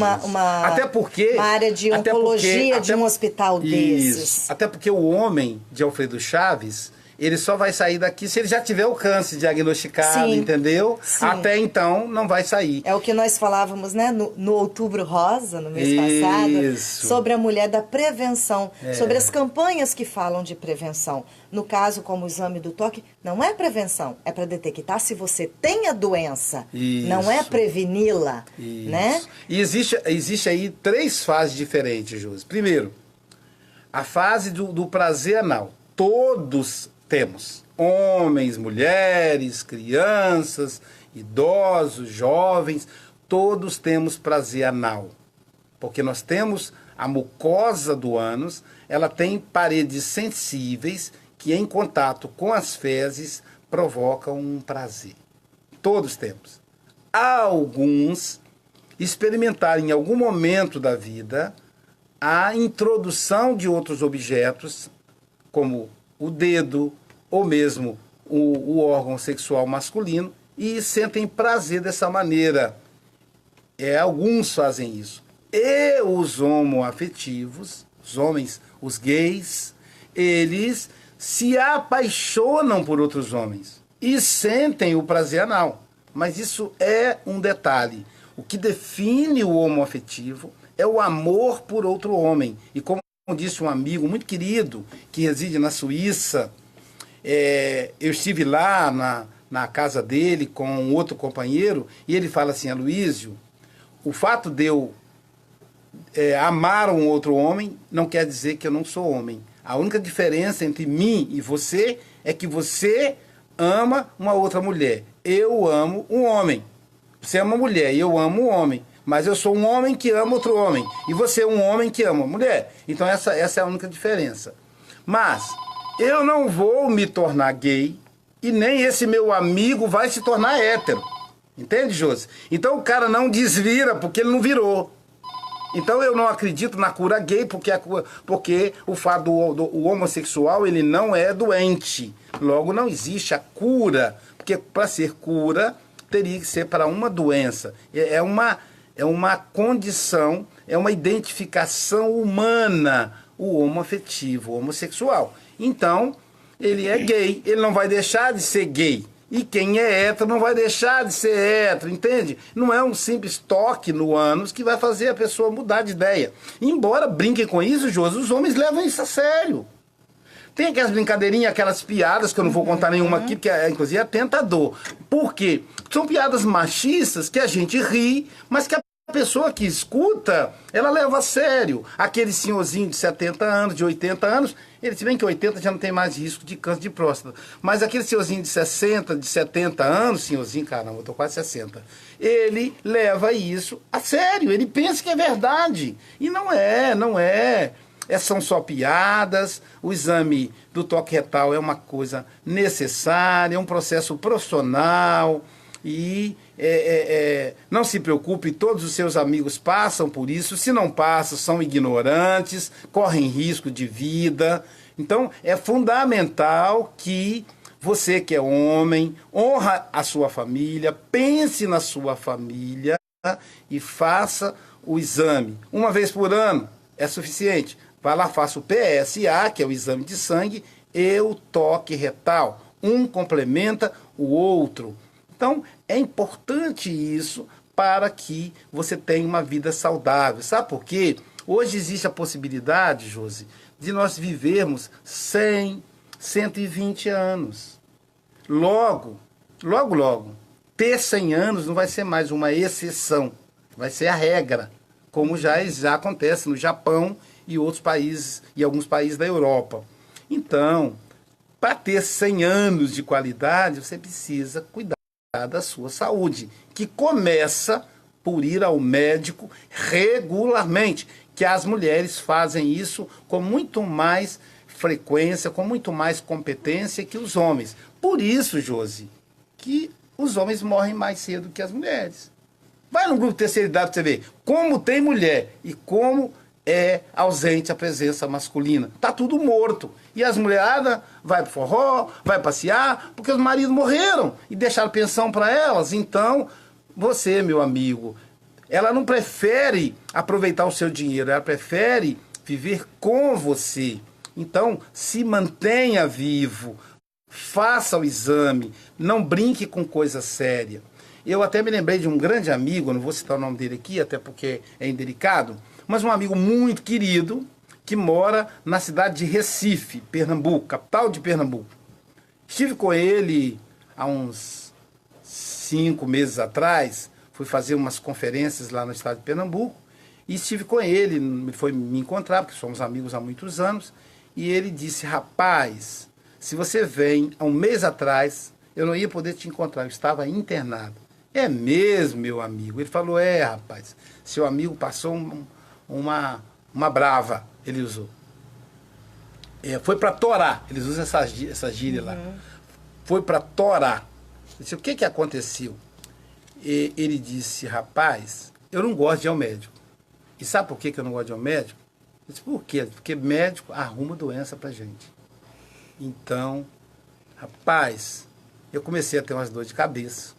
Até porque, uma área de oncologia de um hospital desses. Até porque o homem de Alfredo Chaves, ele só vai sair daqui se ele já tiver o câncer diagnosticado, Sim, entendeu? sim. Até então, não vai sair. É o que nós falávamos, né, no Outubro Rosa, no mês passado, sobre a mulher da prevenção, sobre as campanhas que falam de prevenção. No caso, como o exame do toque, não é prevenção, é para detectar se você tem a doença, não é preveni-la, né? E existe aí 3 fases diferentes, Josi. Primeiro, a fase do prazer anal. Todos temos. Homens, mulheres, crianças, idosos, jovens, todos temos prazer anal. Porque nós temos a mucosa do ânus, ela tem paredes sensíveis que em contato com as fezes provocam um prazer. Todos temos. Alguns experimentaram em algum momento da vida a introdução de outros objetos, como o dedo ou mesmo o órgão sexual masculino, e sentem prazer dessa maneira. Alguns fazem isso. E os homoafetivos, os homens, os gays, eles se apaixonam por outros homens e sentem o prazer anal. Mas isso é um detalhe. O que define o homoafetivo é o amor por outro homem. E como disse um amigo muito querido que reside na Suíça, eu estive lá na casa dele com um outro companheiro e ele fala assim: Aloísio, o fato de eu amar um outro homem não quer dizer que eu não sou homem. A única diferença entre mim e você é que você ama uma outra mulher. Eu amo um homem. Você ama uma mulher e eu amo um homem. Mas eu sou um homem que ama outro homem. E você é um homem que ama uma mulher. Então essa é a única diferença. Mas eu não vou me tornar gay e nem esse meu amigo vai se tornar hétero. Entende, Josi? Então o cara não desvira porque ele não virou. Então eu não acredito na cura gay porque o fato do homossexual ele não é doente. Logo não existe a cura. Porque para ser cura teria que ser para uma doença. É uma condição, é uma identificação humana, o homoafetivo, o homossexual. Então, ele é gay, ele não vai deixar de ser gay. E quem é hétero não vai deixar de ser hétero, entende? Não é um simples toque no ânus que vai fazer a pessoa mudar de ideia. Embora brinquem com isso, Josi, os homens levam isso a sério. Tem aquelas brincadeirinhas, aquelas piadas, que eu não vou contar nenhuma aqui, porque inclusive é tentador. Por quê? São piadas machistas que a gente ri, mas que a pessoa que escuta, ela leva a sério. Aquele senhorzinho de 70 anos, de 80 anos, ele, se bem que 80 já não tem mais risco de câncer de próstata, mas aquele senhorzinho de 60, de 70 anos, senhorzinho, caramba, eu tô quase 60, ele leva isso a sério, ele pensa que é verdade. E não é. São só piadas. O exame do toque retal é uma coisa necessária, é um processo profissional. E não se preocupe, todos os seus amigos passam por isso. Se não passam, são ignorantes, correm risco de vida. Então, é fundamental que você que é homem, honra a sua família, pense na sua família e faça o exame. Uma vez por ano é suficiente. Vai lá, faça o PSA, que é o exame de sangue, e o toque retal. Um complementa o outro. Então, é importante isso para que você tenha uma vida saudável. Sabe por quê? Hoje existe a possibilidade, Josi, de nós vivermos 100, 120 anos. Logo, ter 100 anos não vai ser mais uma exceção, vai ser a regra, como já acontece no Japão e outros países, e alguns países da Europa. Então, para ter 100 anos de qualidade, você precisa cuidar da sua saúde, que começa por ir ao médico regularmente, que as mulheres fazem isso com muito mais frequência, com muito mais competência que os homens. Por isso, Josi, que os homens morrem mais cedo que as mulheres. Vai no grupo de terceira idade para você ver como tem mulher e como é ausente a presença masculina. Tá tudo morto. E as mulheradas vai pro forró, vai passear, porque os maridos morreram e deixaram pensão para elas. Então, você, meu amigo, ela não prefere aproveitar o seu dinheiro, ela prefere viver com você. Então, se mantenha vivo. faça o exame, não brinque com coisa séria. Eu até me lembrei de um grande amigo, não vou citar o nome dele aqui, até porque é indelicado, mas um amigo muito querido, que mora na cidade de Recife, Pernambuco, capital de Pernambuco. Estive com ele há uns 5 meses atrás, fui fazer umas conferências lá no estado de Pernambuco, e estive com ele, foi me encontrar, porque somos amigos há muitos anos, e ele disse, rapaz, se você vem há um mês atrás, eu não ia poder te encontrar, eu estava internado. É mesmo, meu amigo? Ele falou, rapaz, seu amigo passou uma brava, ele usou. Foi para torar, eles usam essa gíria lá. Foi para torar. Eu disse, o que aconteceu? Ele disse, rapaz, eu não gosto de ir ao médico. E sabe por que eu não gosto de ir ao médico? Eu disse, por quê? Porque médico arruma doença pra gente. Então, rapaz, eu comecei a ter umas dores de cabeça.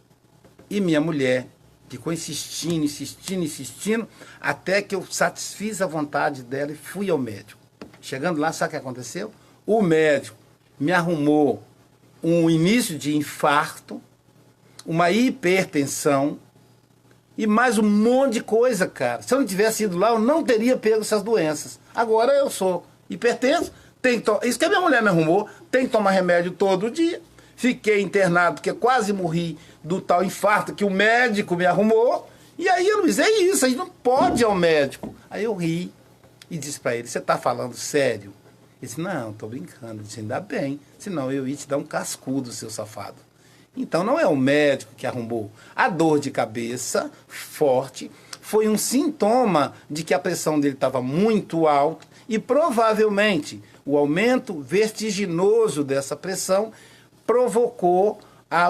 E minha mulher ficou insistindo, até que eu satisfiz a vontade dela e fui ao médico. Chegando lá, sabe o que aconteceu? O médico me arrumou um início de infarto, uma hipertensão e mais um monte de coisa, cara. Se eu não tivesse ido lá, eu não teria pego essas doenças. Agora eu sou hipertenso, isso que a minha mulher me arrumou, tem que tomar remédio todo dia. Fiquei internado, porque quase morri do tal infarto que o médico me arrumou. E aí, Luiz, é isso, a gente não pode ir ao médico. Aí eu ri e disse para ele, você está falando sério? Ele disse, não, estou brincando. Eu disse, ainda bem, senão eu ia te dar um cascudo, seu safado. Então não é o médico que arrumou. A dor de cabeça forte foi um sintoma de que a pressão dele estava muito alta e provavelmente o aumento vertiginoso dessa pressão provocou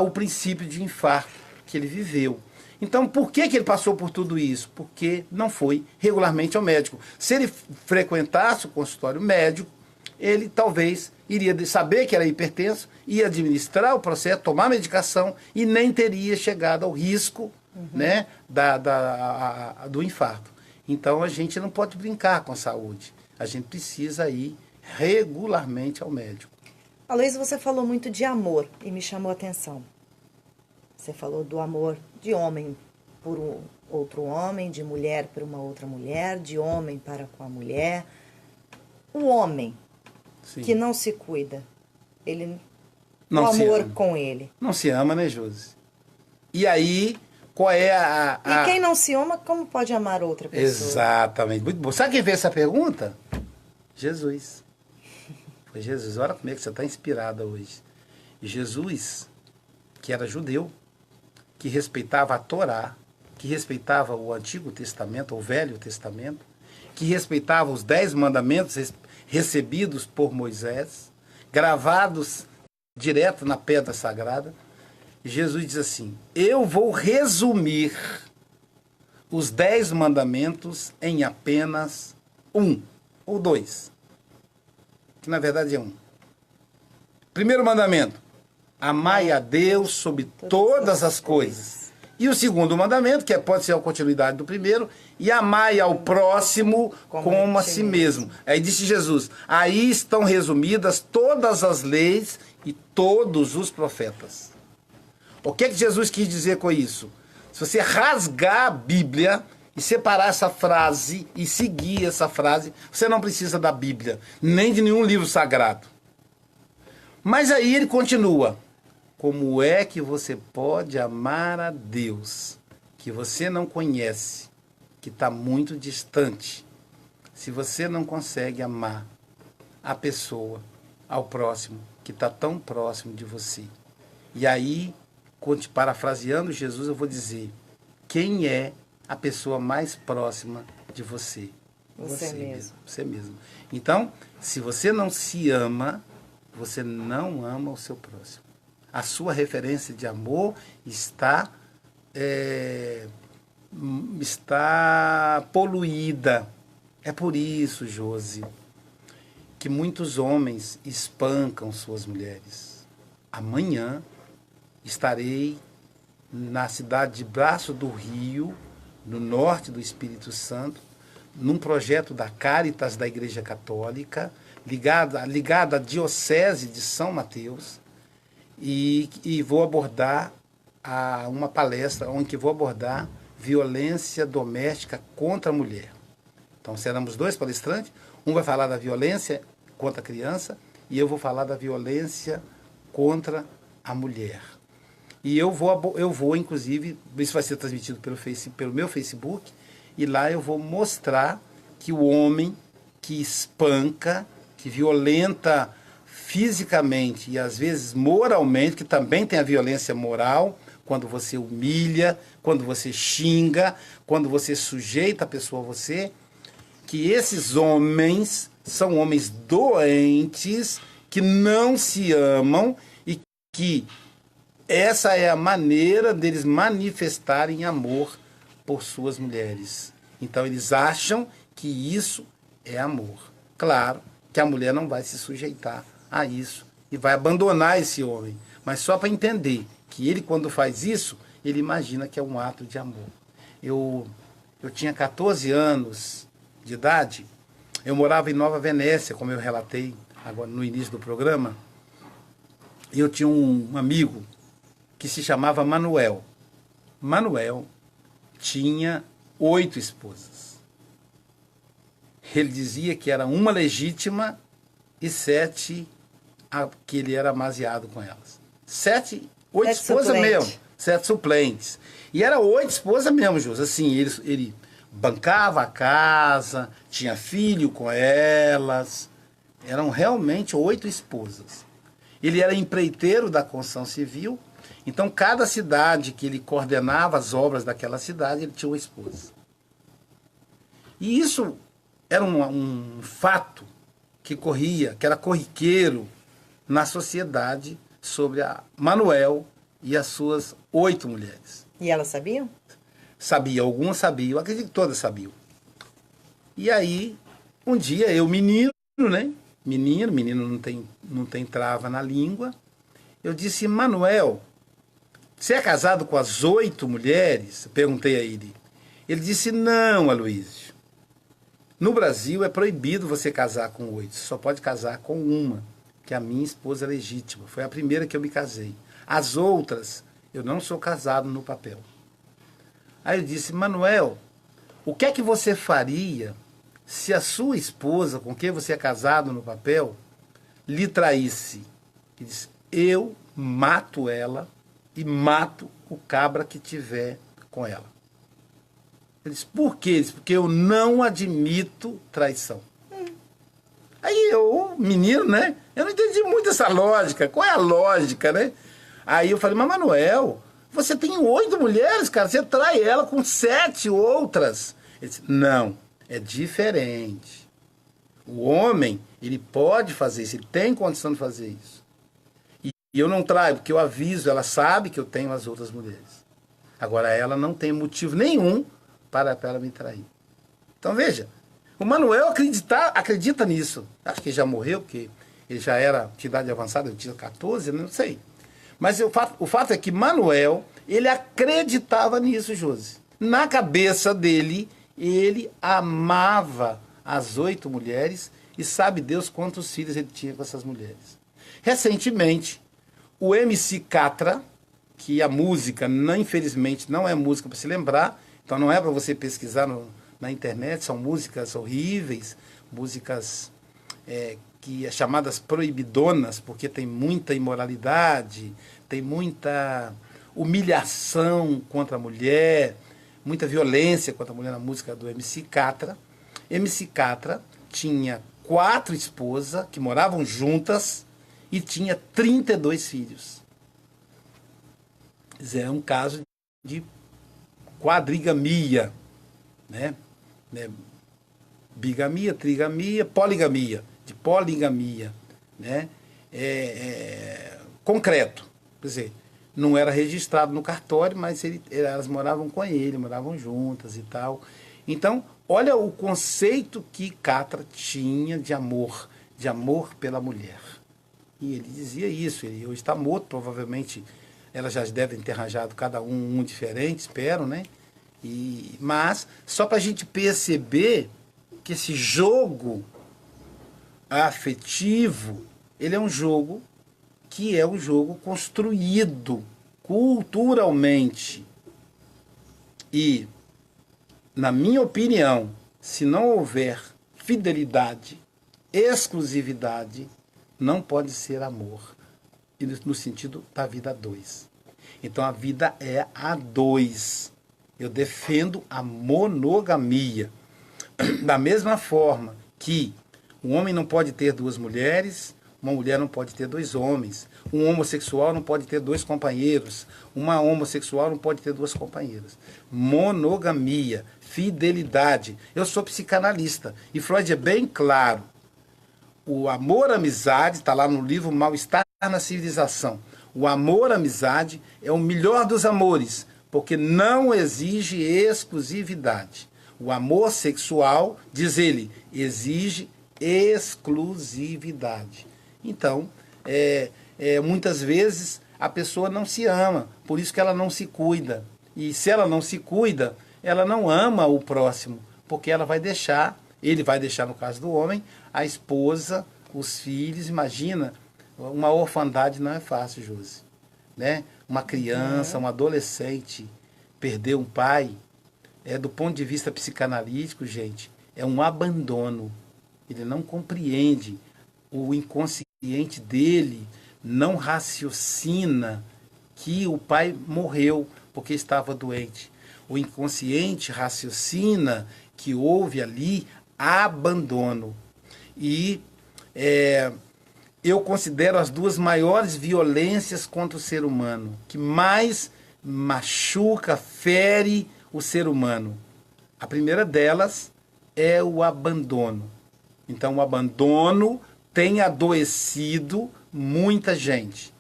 o princípio de infarto que ele viveu. Então, por que ele passou por tudo isso? Porque não foi regularmente ao médico. Se ele frequentasse o consultório médico, ele talvez iria saber que era hipertenso, ia administrar o processo, tomar medicação e nem teria chegado ao risco né, do infarto. Então, a gente não pode brincar com a saúde. A gente precisa ir regularmente ao médico. Aloysio, você falou muito de amor e me chamou a atenção. Você falou do amor de homem por outro homem, de mulher por uma outra mulher, de homem para com a mulher. O homem Sim. que não se cuida, ele não o amor ama. Com ele. Não se ama, né, Josi? E aí, qual é E quem não se ama, como pode amar outra pessoa? Exatamente. Muito bom. Sabe quem fez essa pergunta? Jesus. Foi Jesus. Olha como é que você está inspirada hoje. E Jesus, que era judeu, que respeitava a Torá, que respeitava o Antigo Testamento, o Velho Testamento, que respeitava os 10 mandamentos recebidos por Moisés, gravados direto na pedra sagrada. Jesus diz assim, eu vou resumir os 10 mandamentos em apenas 1 ou 2, que na verdade é 1. Primeiro mandamento, amai a Deus sobre todas as coisas. E o segundo mandamento, que pode ser a continuidade do primeiro, e amai ao próximo como a si mesmo. Aí disse Jesus, aí estão resumidas todas as leis e todos os profetas. O que Jesus quis dizer com isso? Se você rasgar a Bíblia e separar essa frase e seguir essa frase, você não precisa da Bíblia, nem de nenhum livro sagrado. Mas aí ele continua. Como é que você pode amar a Deus que você não conhece, que está muito distante, se você não consegue amar a pessoa, ao próximo, que está tão próximo de você? E aí, parafraseando Jesus, eu vou dizer, quem é a pessoa mais próxima de você? Você mesmo. Você mesmo. Então, se você não se ama, você não ama o seu próximo. A sua referência de amor está poluída. É por isso, Josi, que muitos homens espancam suas mulheres. Amanhã estarei na cidade de Braço do Rio, no norte do Espírito Santo, num projeto da Caritas da Igreja Católica, ligado à Diocese de São Mateus, e vou abordar uma palestra onde vou abordar violência doméstica contra a mulher. Então, seremos 2 palestrantes. Um vai falar da violência contra a criança e eu vou falar da violência contra a mulher. E eu vou inclusive, isso vai ser transmitido pelo meu Facebook, e lá eu vou mostrar que o homem que espanca, que violenta fisicamente e às vezes moralmente, que também tem a violência moral, quando você humilha, quando você xinga, quando você sujeita a pessoa a você, que esses homens são homens doentes, que não se amam e que essa é a maneira deles manifestarem amor por suas mulheres. Então eles acham que isso é amor. Claro que a mulher não vai se sujeitar a isso e vai abandonar esse homem. Mas só para entender que ele, quando faz isso, ele imagina que é um ato de amor. Eu tinha 14 anos de idade, eu morava em Nova Venécia, como eu relatei agora no início do programa, e eu tinha um amigo que se chamava Manuel. Manuel tinha 8 esposas. Ele dizia que era uma legítima e 7 que ele era amaziado com elas. 8 esposas mesmo, 7 suplentes. E era 8 esposas mesmo, Júlio. Assim, ele bancava a casa, tinha filho com elas. Eram realmente 8 esposas. Ele era empreiteiro da construção civil. Então, cada cidade que ele coordenava as obras daquela cidade, ele tinha uma esposa. E isso era um fato que corria, que era corriqueiro na sociedade sobre a Manuel e as suas 8 mulheres. E elas sabiam? Sabia, algumas sabiam, eu acredito que todas sabiam. E aí, um dia, eu menino, né? Menino não tem trava na língua. Eu disse, Manuel, você é casado com as 8 mulheres? Eu perguntei a ele. Ele disse, não, Aloysio. No Brasil é proibido você casar com 8. Você só pode casar com uma, que é a minha esposa legítima. Foi a primeira que eu me casei. As outras, eu não sou casado no papel. Aí eu disse, Manuel, o que é que você faria se a sua esposa, com quem você é casado no papel, lhe traísse? Ele disse, eu mato ela e mato o cabra que tiver com ela. Ele disse, por quê? Ele disse, porque eu não admito traição. Aí eu, menino, né? Eu não entendi muito essa lógica. Qual é a lógica, né? Aí eu falei, mas Manuel, você tem 8 mulheres, cara. Você trai ela com 7 outras. Ele disse, não, é diferente. O homem, ele pode fazer isso, ele tem condição de fazer isso. E eu não traio, porque eu aviso, ela sabe que eu tenho as outras mulheres. Agora, ela não tem motivo nenhum para ela me trair. Então, veja, o Manuel acredita nisso. Acho que ele já morreu, porque ele já era de idade avançada, eu tinha 14, não sei. Mas o fato é que Manuel, ele acreditava nisso, Josi. Na cabeça dele, ele amava as 8 mulheres e sabe Deus quantos filhos ele tinha com essas mulheres. Recentemente, o MC Catra, que a música, infelizmente, não é música para se lembrar, então não é para você pesquisar na internet, são músicas horríveis, músicas que é chamadas proibidonas, porque tem muita imoralidade, tem muita humilhação contra a mulher, muita violência contra a mulher na música do MC Catra. MC Catra tinha 4 esposas que moravam juntas e tinha 32 filhos. Quer dizer, é um caso de quadrigamia, né? Bigamia, trigamia, poligamia, de poligamia, né? Concreto, quer dizer, não era registrado no cartório, mas elas moravam com ele, moravam juntas e tal. Então, olha o conceito que Catra tinha de amor pela mulher. E ele dizia isso, ele hoje está morto, provavelmente elas já devem ter arranjado cada um diferente, espero, né? Mas, só para a gente perceber que esse jogo afetivo, ele é um jogo que é um jogo construído culturalmente. E, na minha opinião, se não houver fidelidade, exclusividade, não pode ser amor, no sentido da vida a dois. Então a vida é a dois. Eu defendo a monogamia. Da mesma forma que um homem não pode ter duas mulheres, uma mulher não pode ter dois homens, um homossexual não pode ter dois companheiros, uma homossexual não pode ter duas companheiras. Monogamia, fidelidade. Eu sou psicanalista e Freud é bem claro. O amor-amizade, está lá no livro Mal-Estar na Civilização. O amor-amizade é o melhor dos amores, porque não exige exclusividade. O amor sexual, diz ele, exige exclusividade. Então, muitas vezes a pessoa não se ama, por isso que ela não se cuida. E se ela não se cuida, ela não ama o próximo, porque ela vai deixar, ele vai deixar, no caso do homem, a esposa, os filhos. Imagina, uma orfandade não é fácil, Josi, né? Uma criança, um adolescente perder um pai, do ponto de vista psicanalítico, gente, é um abandono. Ele não compreende, o inconsciente dele não raciocina que o pai morreu porque estava doente. O inconsciente raciocina que houve ali abandono. E eu considero as duas maiores violências contra o ser humano, que mais machuca, fere o ser humano. A primeira delas é o abandono. Então, o abandono tem adoecido muita gente.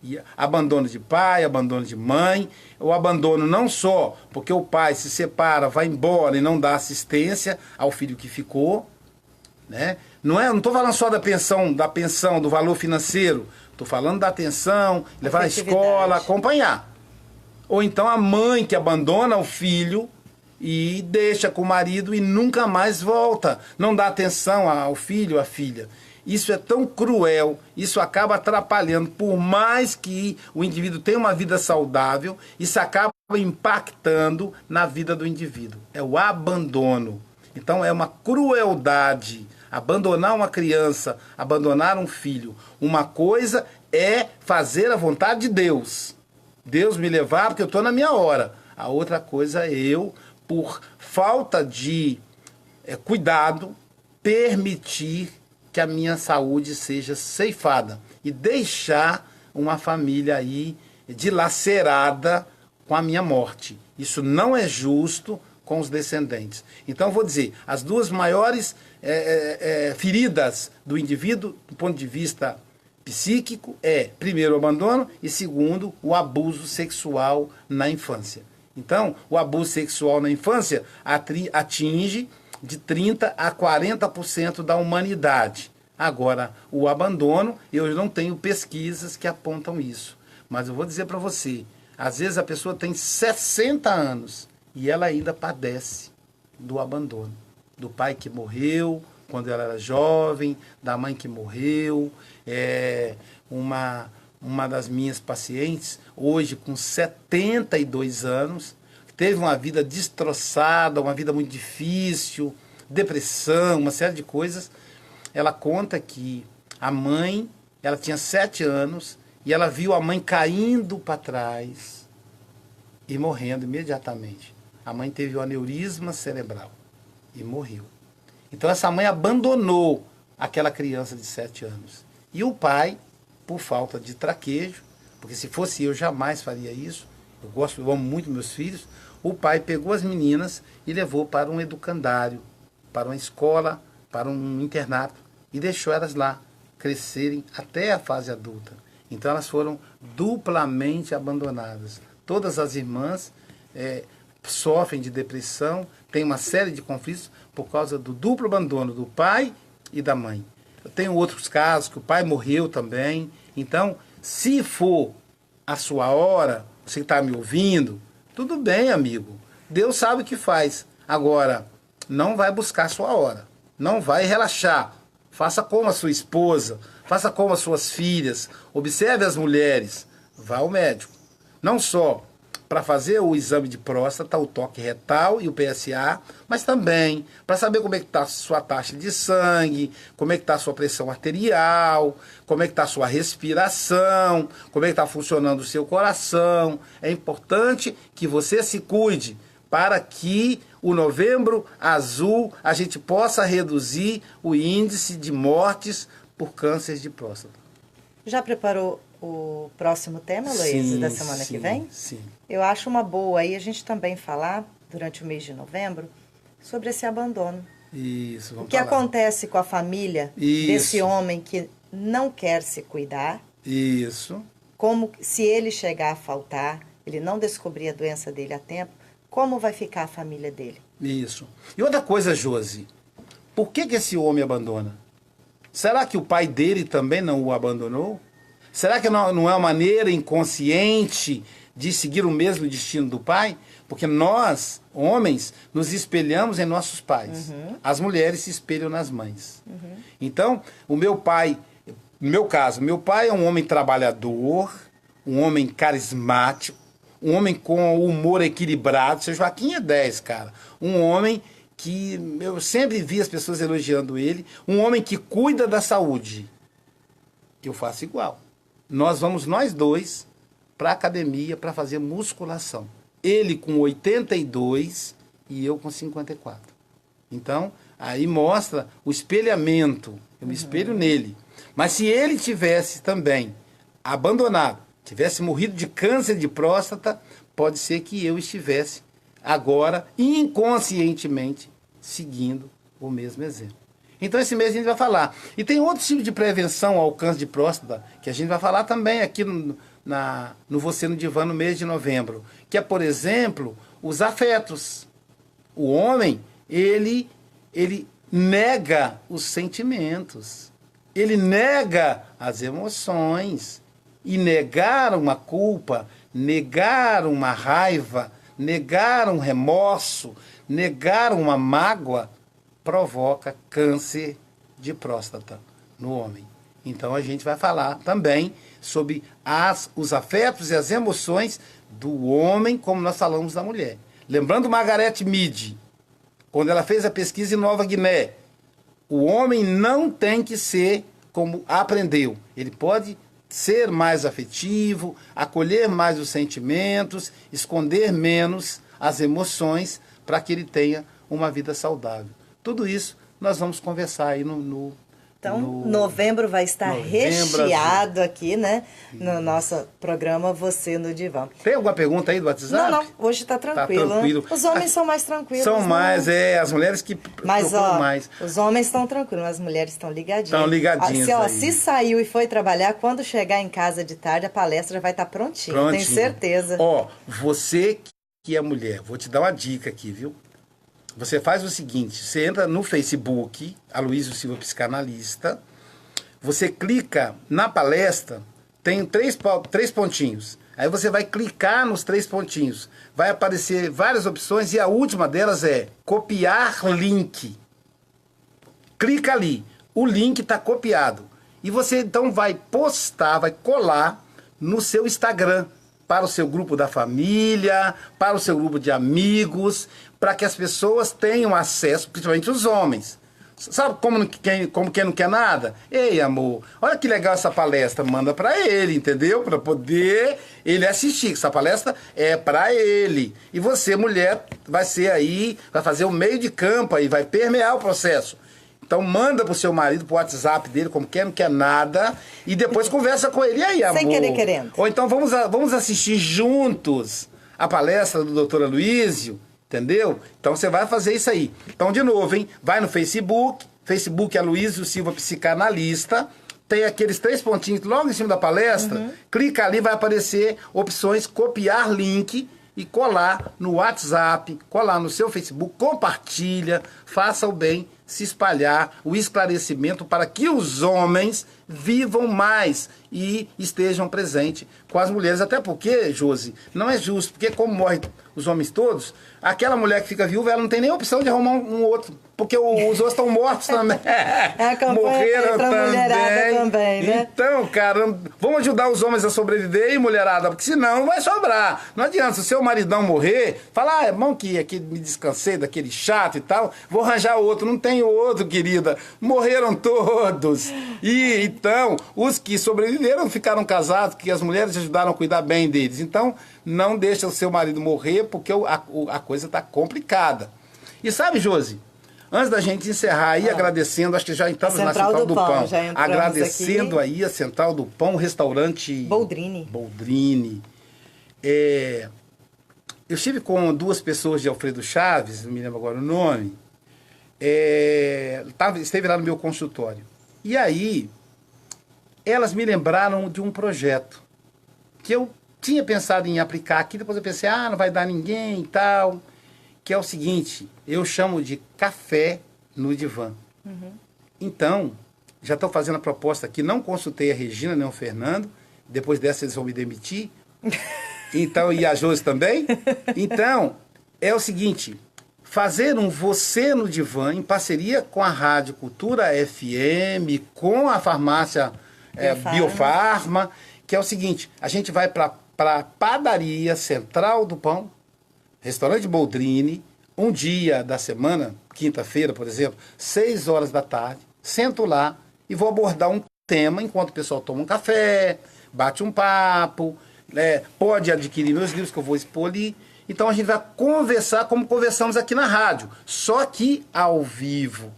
E abandono de pai, abandono de mãe, o abandono não só porque o pai se separa, vai embora e não dá assistência ao filho que ficou, né? Não estou falando só da pensão, do valor financeiro, estou falando da atenção, levar à escola, acompanhar. Ou então a mãe que abandona o filho e deixa com o marido e nunca mais volta, não dá atenção ao filho, à filha. Isso é tão cruel, isso acaba atrapalhando, por mais que o indivíduo tenha uma vida saudável, isso acaba impactando na vida do indivíduo. É o abandono. Então é uma crueldade abandonar uma criança, abandonar um filho. Uma coisa é fazer a vontade de Deus. Deus me levar porque eu estou na minha hora. A outra coisa é eu, por falta de cuidado, permitir que a minha saúde seja ceifada e deixar uma família aí dilacerada com a minha morte. Isso não é justo com os descendentes. Então, vou dizer, as duas maiores feridas do indivíduo, do ponto de vista psíquico, primeiro, o abandono e, segundo, o abuso sexual na infância. Então, o abuso sexual na infância atinge de 30% a 40% da humanidade. Agora, o abandono, eu não tenho pesquisas que apontam isso. Mas eu vou dizer para você, às vezes a pessoa tem 60 anos e ela ainda padece do abandono. Do pai que morreu quando ela era jovem, da mãe que morreu. Uma das minhas pacientes, hoje com 72 anos, teve uma vida destroçada, uma vida muito difícil, depressão, uma série de coisas. Ela conta que a mãe, ela tinha 7 anos, e ela viu a mãe caindo para trás e morrendo imediatamente. A mãe teve um aneurisma cerebral e morreu. Então essa mãe abandonou aquela criança de 7 anos. E o pai, por falta de traquejo, porque se fosse eu jamais faria isso, eu amo muito meus filhos, o pai pegou as meninas e levou para um educandário, para uma escola, para um internato, e deixou elas lá crescerem até a fase adulta. Então elas foram duplamente abandonadas. Todas as irmãs sofrem de depressão, tem uma série de conflitos por causa do duplo abandono do pai e da mãe. Eu tenho outros casos que o pai morreu também. Então, se for a sua hora, você que está me ouvindo, tudo bem, amigo. Deus sabe o que faz. Agora, não vai buscar a sua hora. Não vai relaxar. Faça como a sua esposa. faça como as suas filhas, observe as mulheres, vá ao médico. Não só para fazer o exame de próstata, o toque retal e o PSA, mas também para saber como é que está a sua taxa de sangue, como é que está a sua pressão arterial, como é que está a sua respiração, como é que está funcionando o seu coração. É importante que você se cuide para que o Novembro Azul a gente possa reduzir o índice de mortes por câncer de próstata. Já preparou o próximo tema, Luiz, da semana que vem? Sim. Eu acho uma boa aí a gente também falar, durante o mês de novembro, sobre esse abandono. Isso, vamos O que falar. acontece com a família desse homem que não quer se cuidar? Isso. Como, se ele chegar a faltar, ele não descobrir a doença dele a tempo, como vai ficar a família dele? Isso. E outra coisa, Josi, por que esse homem abandona? Será que o pai dele também não o abandonou? Será que não é uma maneira inconsciente de seguir o mesmo destino do pai? Porque nós, homens, nos espelhamos em nossos pais. As mulheres se espelham nas mães. Então, o meu pai, no meu caso, meu pai é um homem trabalhador, um homem carismático, um homem com o humor equilibrado. Seu Joaquim é 10, cara. Um homem que eu sempre vi as pessoas elogiando ele. Um homem que cuida da saúde. Eu faço igual. Nós vamos, nós dois, para a academia para fazer musculação. Ele com 82 e eu com 54. Então, aí mostra o espelhamento. Eu me espelho nele. Mas se ele tivesse também abandonado, tivesse morrido de câncer de próstata, pode ser que eu estivesse agora inconscientemente seguindo o mesmo exemplo. Então esse mês a gente vai falar. E tem outro tipo de prevenção ao câncer de próstata que a gente vai falar também aqui no Você no Divã no mês de novembro, que é, por exemplo, os afetos. O homem, ele nega os sentimentos. Ele nega as emoções. E negar uma culpa, negar uma raiva, negar um remorso, negar uma mágoa, provoca câncer de próstata no homem. Então a gente vai falar também sobre os afetos e as emoções do homem, como nós falamos da mulher. Lembrando Margaret Mead, quando ela fez a pesquisa em Nova Guiné, o homem não tem que ser como aprendeu. Ele pode ser mais afetivo, acolher mais os sentimentos, esconder menos as emoções para que ele tenha uma vida saudável. Tudo isso nós vamos conversar aí Então, novembro vai estar recheado aqui, né? No nosso programa Você no Divã. Tem alguma pergunta aí do WhatsApp? Não, hoje está tranquilo. Tá tranquilo. Os homens são mais tranquilos. São mais, as mulheres que procuram mais. Os homens estão tranquilos, as mulheres estão ligadinhas. Estão ligadinhas aí. Se saiu e foi trabalhar, quando chegar em casa de tarde, a palestra já vai estar prontinha, tenho certeza. Você que é mulher, vou te dar uma dica aqui, viu? Você faz o seguinte, você entra no Facebook, Aloysio Silva Psicanalista, você clica na palestra, tem três pontinhos. Aí você vai clicar nos 3 pontinhos. Vai aparecer várias opções e a última delas é copiar link. Clica ali, o link está copiado. E você então vai postar, vai colar no seu Instagram, para o seu grupo da família, para o seu grupo de amigos, para que as pessoas tenham acesso, principalmente os homens. Sabe como quem não quer nada? Ei, amor, olha que legal essa palestra, manda para ele, entendeu? Para poder ele assistir. Essa palestra é para ele. E você, mulher, vai ser aí, vai fazer o meio de campo aí, vai permear o processo. Então manda pro seu marido, pro WhatsApp dele, como quer, não quer nada, e depois conversa com ele. E aí, amor? Sem querer, querendo. Ou então vamos assistir juntos a palestra do Dr. Aloysio, entendeu? Então você vai fazer isso aí. Então, de novo, hein? Vai no Facebook Aloysio Silva Psicanalista, tem aqueles 3 pontinhos logo em cima da palestra, clica ali, vai aparecer opções copiar link e colar no WhatsApp, colar no seu Facebook, compartilha, faça o bem se espalhar o esclarecimento para que os homens vivam mais e estejam presentes com as mulheres. Até porque, Josi, não é justo, porque como morrem os homens todos, aquela mulher que fica viúva, ela não tem nem opção de arrumar um outro, porque os outros estão mortos também. Morreram também, né? Então, cara, vamos ajudar os homens a sobreviver e mulherada, porque senão não vai sobrar. Não adianta, se o seu maridão morrer, falar, é bom que aqui me descansei daquele chato e tal, vou arranjar outro. Não tem outro, querida. Morreram todos. E então, os que sobreviveram ficaram casados, que as mulheres ajudaram a cuidar bem deles. Então, não deixa o seu marido morrer, porque a coisa está complicada. E sabe, Josi, antes da gente encerrar aí, agradecendo, acho que já entramos na Central do Pão. Agradecendo aqui a Central do Pão, o restaurante Boldrini. Eu estive com 2 pessoas de Alfredo Chaves, não me lembro agora o nome, esteve lá no meu consultório. E aí, elas me lembraram de um projeto que eu tinha pensado em aplicar aqui, depois eu pensei, não vai dar ninguém e tal, que é o seguinte, eu chamo de café no divã. Então, já estou fazendo a proposta aqui, não consultei a Regina nem o Fernando, depois dessa eles vão me demitir, então, e a Josi também. Então, é o seguinte, fazer um Você no Divã em parceria com a Rádio Cultura FM, com a farmácia Biofarma, que é o seguinte, a gente vai para a padaria Central do Pão, restaurante Boldrini, um dia da semana, quinta-feira, por exemplo, 6 horas da tarde, sento lá e vou abordar um tema enquanto o pessoal toma um café, bate um papo, pode adquirir meus livros que eu vou expor ali. Então a gente vai conversar como conversamos aqui na rádio, só que ao vivo,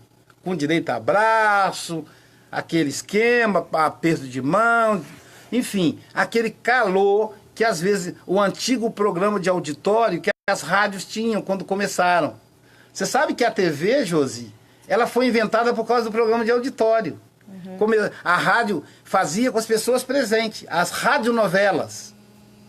com direito a abraço, aquele esquema, aperto de mão, enfim, aquele calor que às vezes o antigo programa de auditório que as rádios tinham quando começaram. Você sabe que a TV, Josi, ela foi inventada por causa do programa de auditório. Como a rádio fazia com as pessoas presentes, as radionovelas.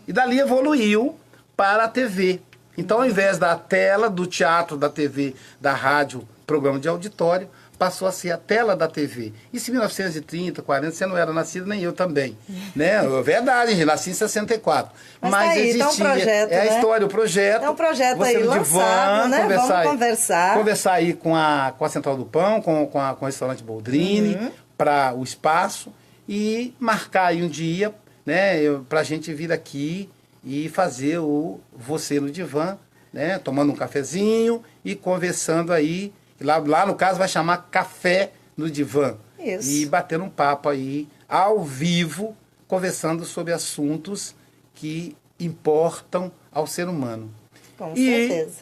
E dali evoluiu para a TV. Então, ao invés da tela, do teatro, da TV, da rádio, programa de auditório, passou a ser a tela da TV. Isso em 1930, 40, você não era nascido, nem eu também. Né? É verdade, gente, nasci em 64. Mas tá aí, existia, tá um projeto, a história, o projeto. É um projeto você aí no lançado, divã, né? Conversar Vamos conversar. Conversar aí com a Central do Pão, com o restaurante Boldrini, para o espaço, e marcar aí um dia, né, para a gente vir aqui e fazer o Você no Divã, né, tomando um cafezinho e conversando aí. Lá no caso vai chamar Café no Divã. Isso. E batendo um papo aí, ao vivo, conversando sobre assuntos que importam ao ser humano. Com certeza.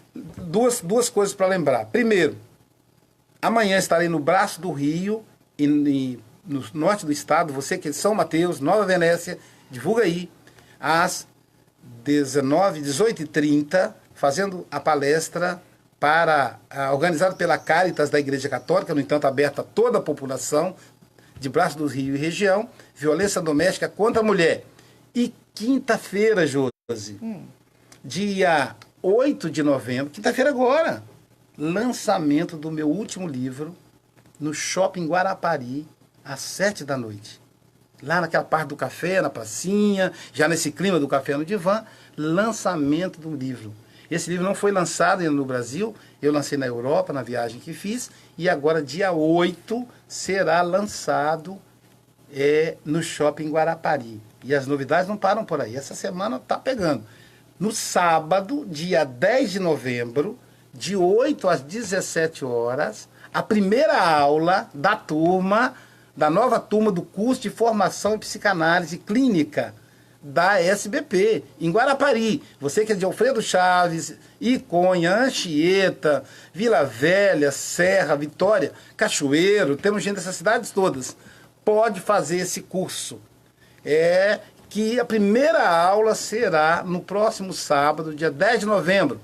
Duas coisas para lembrar. Primeiro, amanhã estarei no Braço do Rio, e no norte do estado, você que é de São Mateus, Nova Venécia, divulga aí, às 18h30, fazendo a palestra organizado pela Caritas da Igreja Católica, no entanto aberta a toda a população de Braço do Rio e região, violência doméstica contra a mulher. E quinta-feira, Josi, dia 8 de novembro, quinta-feira agora, lançamento do meu último livro no Shopping Guarapari, às 7 da noite. Lá naquela parte do café, na pracinha, já nesse clima do Café no Divã, lançamento do livro. Esse livro não foi lançado ainda no Brasil, eu lancei na Europa, na viagem que fiz, e agora, dia 8, será lançado no Shopping Guarapari. E as novidades não param por aí, essa semana está pegando. No sábado, dia 10 de novembro, de 8 às 17 horas, a primeira aula da nova turma do curso de formação em psicanálise clínica da SBP, em Guarapari. Você que é de Alfredo Chaves, Iconha, Anchieta, Vila Velha, Serra, Vitória, Cachoeiro, temos gente dessas cidades todas, pode fazer esse curso. Que a primeira aula será no próximo sábado, dia 10 de novembro.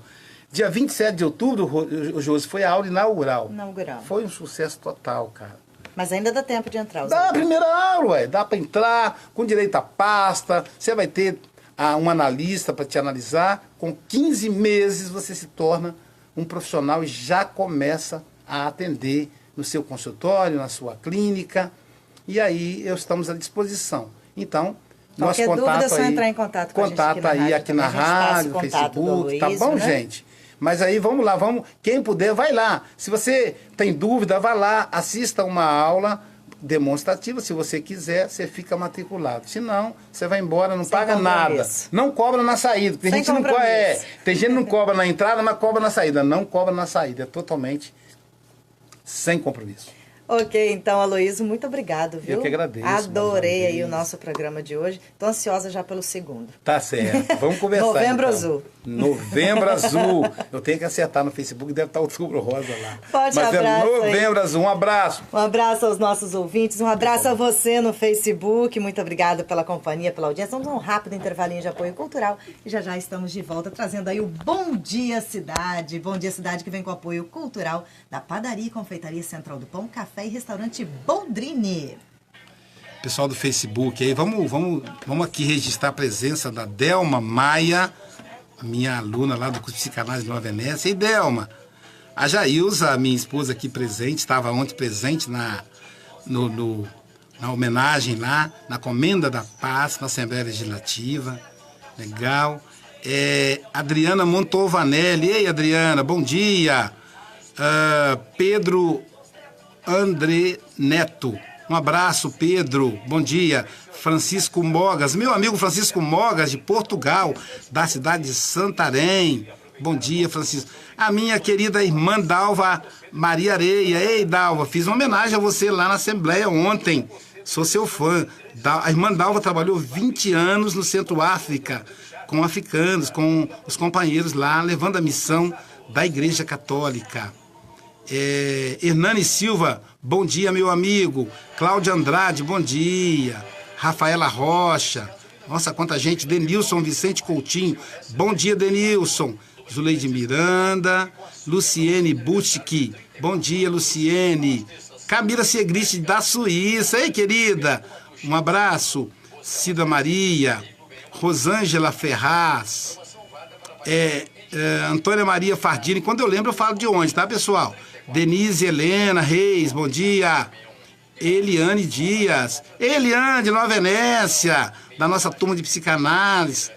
Dia 27 de outubro, o Josi, foi a aula inaugural. Foi um sucesso total, cara. Mas ainda dá tempo de entrar. Dá a primeira aula, dá para entrar com direito à pasta, você vai ter um analista para te analisar. Com 15 meses você se torna um profissional e já começa a atender no seu consultório, na sua clínica. E aí estamos à disposição. Então, nosso qualquer dúvida é só aí, entrar em contato com a gente aqui na rádio, no Facebook, tá bom, né? gente? Mas aí vamos lá, quem puder, vai lá. Se você tem dúvida, vai lá, assista uma aula demonstrativa. Se você quiser, você fica matriculado. Se não, você vai embora, não paga nada. Não cobra na saída. Tem gente tem gente que não cobra na entrada, mas cobra na saída. Não cobra na saída, é totalmente sem compromisso. Ok, então, Aloysio, muito obrigado, viu? Eu que agradeço. Adorei aí o nosso programa de hoje. Estou ansiosa já pelo segundo. Tá certo. Vamos conversar. Novembro então. Azul. Novembro Azul. Eu tenho que acertar no Facebook, deve estar Outubro Rosa lá. Forte Mas abraço. Novembro Azul. Um abraço. Um abraço aos nossos ouvintes, um abraço a você no Facebook. Muito obrigada pela companhia, pela audiência. Vamos a um rápido intervalinho de apoio cultural e já já estamos de volta trazendo aí o Bom Dia Cidade. Bom Dia Cidade que vem com apoio cultural da Padaria e Confeitaria Central do Pão, Café e Restaurante Boldrini. Pessoal do Facebook, aí vamos aqui registrar a presença da Delma Maia, minha aluna lá do curso de Psicanálise de Nova Venécia. E Delma, a Jailza, minha esposa aqui presente, estava ontem presente na homenagem lá, na Comenda da Paz, na Assembleia Legislativa. Legal. Adriana Montovanelli. Ei, Adriana, bom dia. Pedro André Neto. Um abraço, Pedro. Bom dia. Francisco Mogas, meu amigo Francisco Mogas, de Portugal, da cidade de Santarém. Bom dia, Francisco. A minha querida irmã Dalva Maria Areia. Ei, Dalva, fiz uma homenagem a você lá na Assembleia ontem. Sou seu fã. A irmã Dalva trabalhou 20 anos no Centro-África, com africanos, com os companheiros lá, levando a missão da Igreja Católica. Hernani Silva, bom dia, meu amigo. Cláudia Andrade, bom dia. Rafaela Rocha, nossa, quanta gente. Denilson Vicente Coutinho, bom dia, Denilson. Zuleide Miranda, Luciene Butchki, bom dia, Luciene. Camila Segrist, da Suíça, ei, querida, um abraço. Cida Maria, Rosângela Ferraz, Antônia Maria Fardini. Quando eu lembro, eu falo de onde, tá, pessoal? Denise Helena Reis, bom dia. Eliane Dias. Eliane, de Nova Venécia, da nossa turma de psicanálise.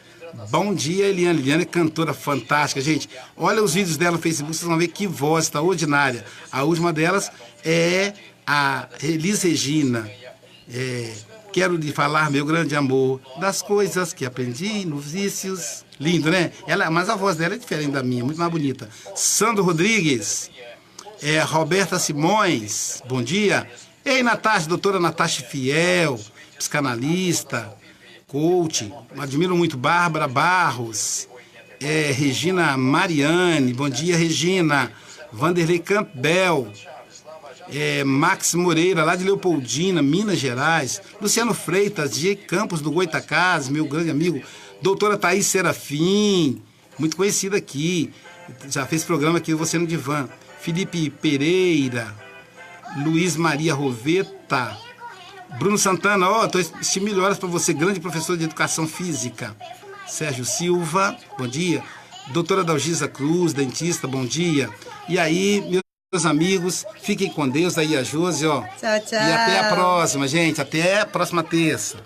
Bom dia, Eliane. Eliane é cantora fantástica, gente. Olha os vídeos dela no Facebook, vocês vão ver que voz extraordinária. A última delas é a Elis Regina. Quero lhe falar, meu grande amor, das coisas que aprendi nos vícios. Lindo, né? Mas a voz dela é diferente da minha, muito mais bonita. Sandro Rodrigues. Roberta Simões, bom dia. Ei, Natasha, doutora Natasha Fiel, psicanalista, coach, admiro muito. Bárbara Barros, Regina Mariane, bom dia, Regina. Vanderlei Campbell, Max Moreira, lá de Leopoldina, Minas Gerais. Luciano Freitas, de Campos do Goitacazes, meu grande amigo. Doutora Thaís Serafim, muito conhecida aqui, já fez programa aqui, Você no Divã. Felipe Pereira, Luiz Maria Roveta, Bruno Santana, melhoras para você, grande professor de educação física. Sérgio Silva, bom dia. Doutora Dalgisa Cruz, dentista, bom dia. E aí, meus amigos, fiquem com Deus, aí a Josi, Tchau, tchau. E até a próxima, gente, até a próxima terça.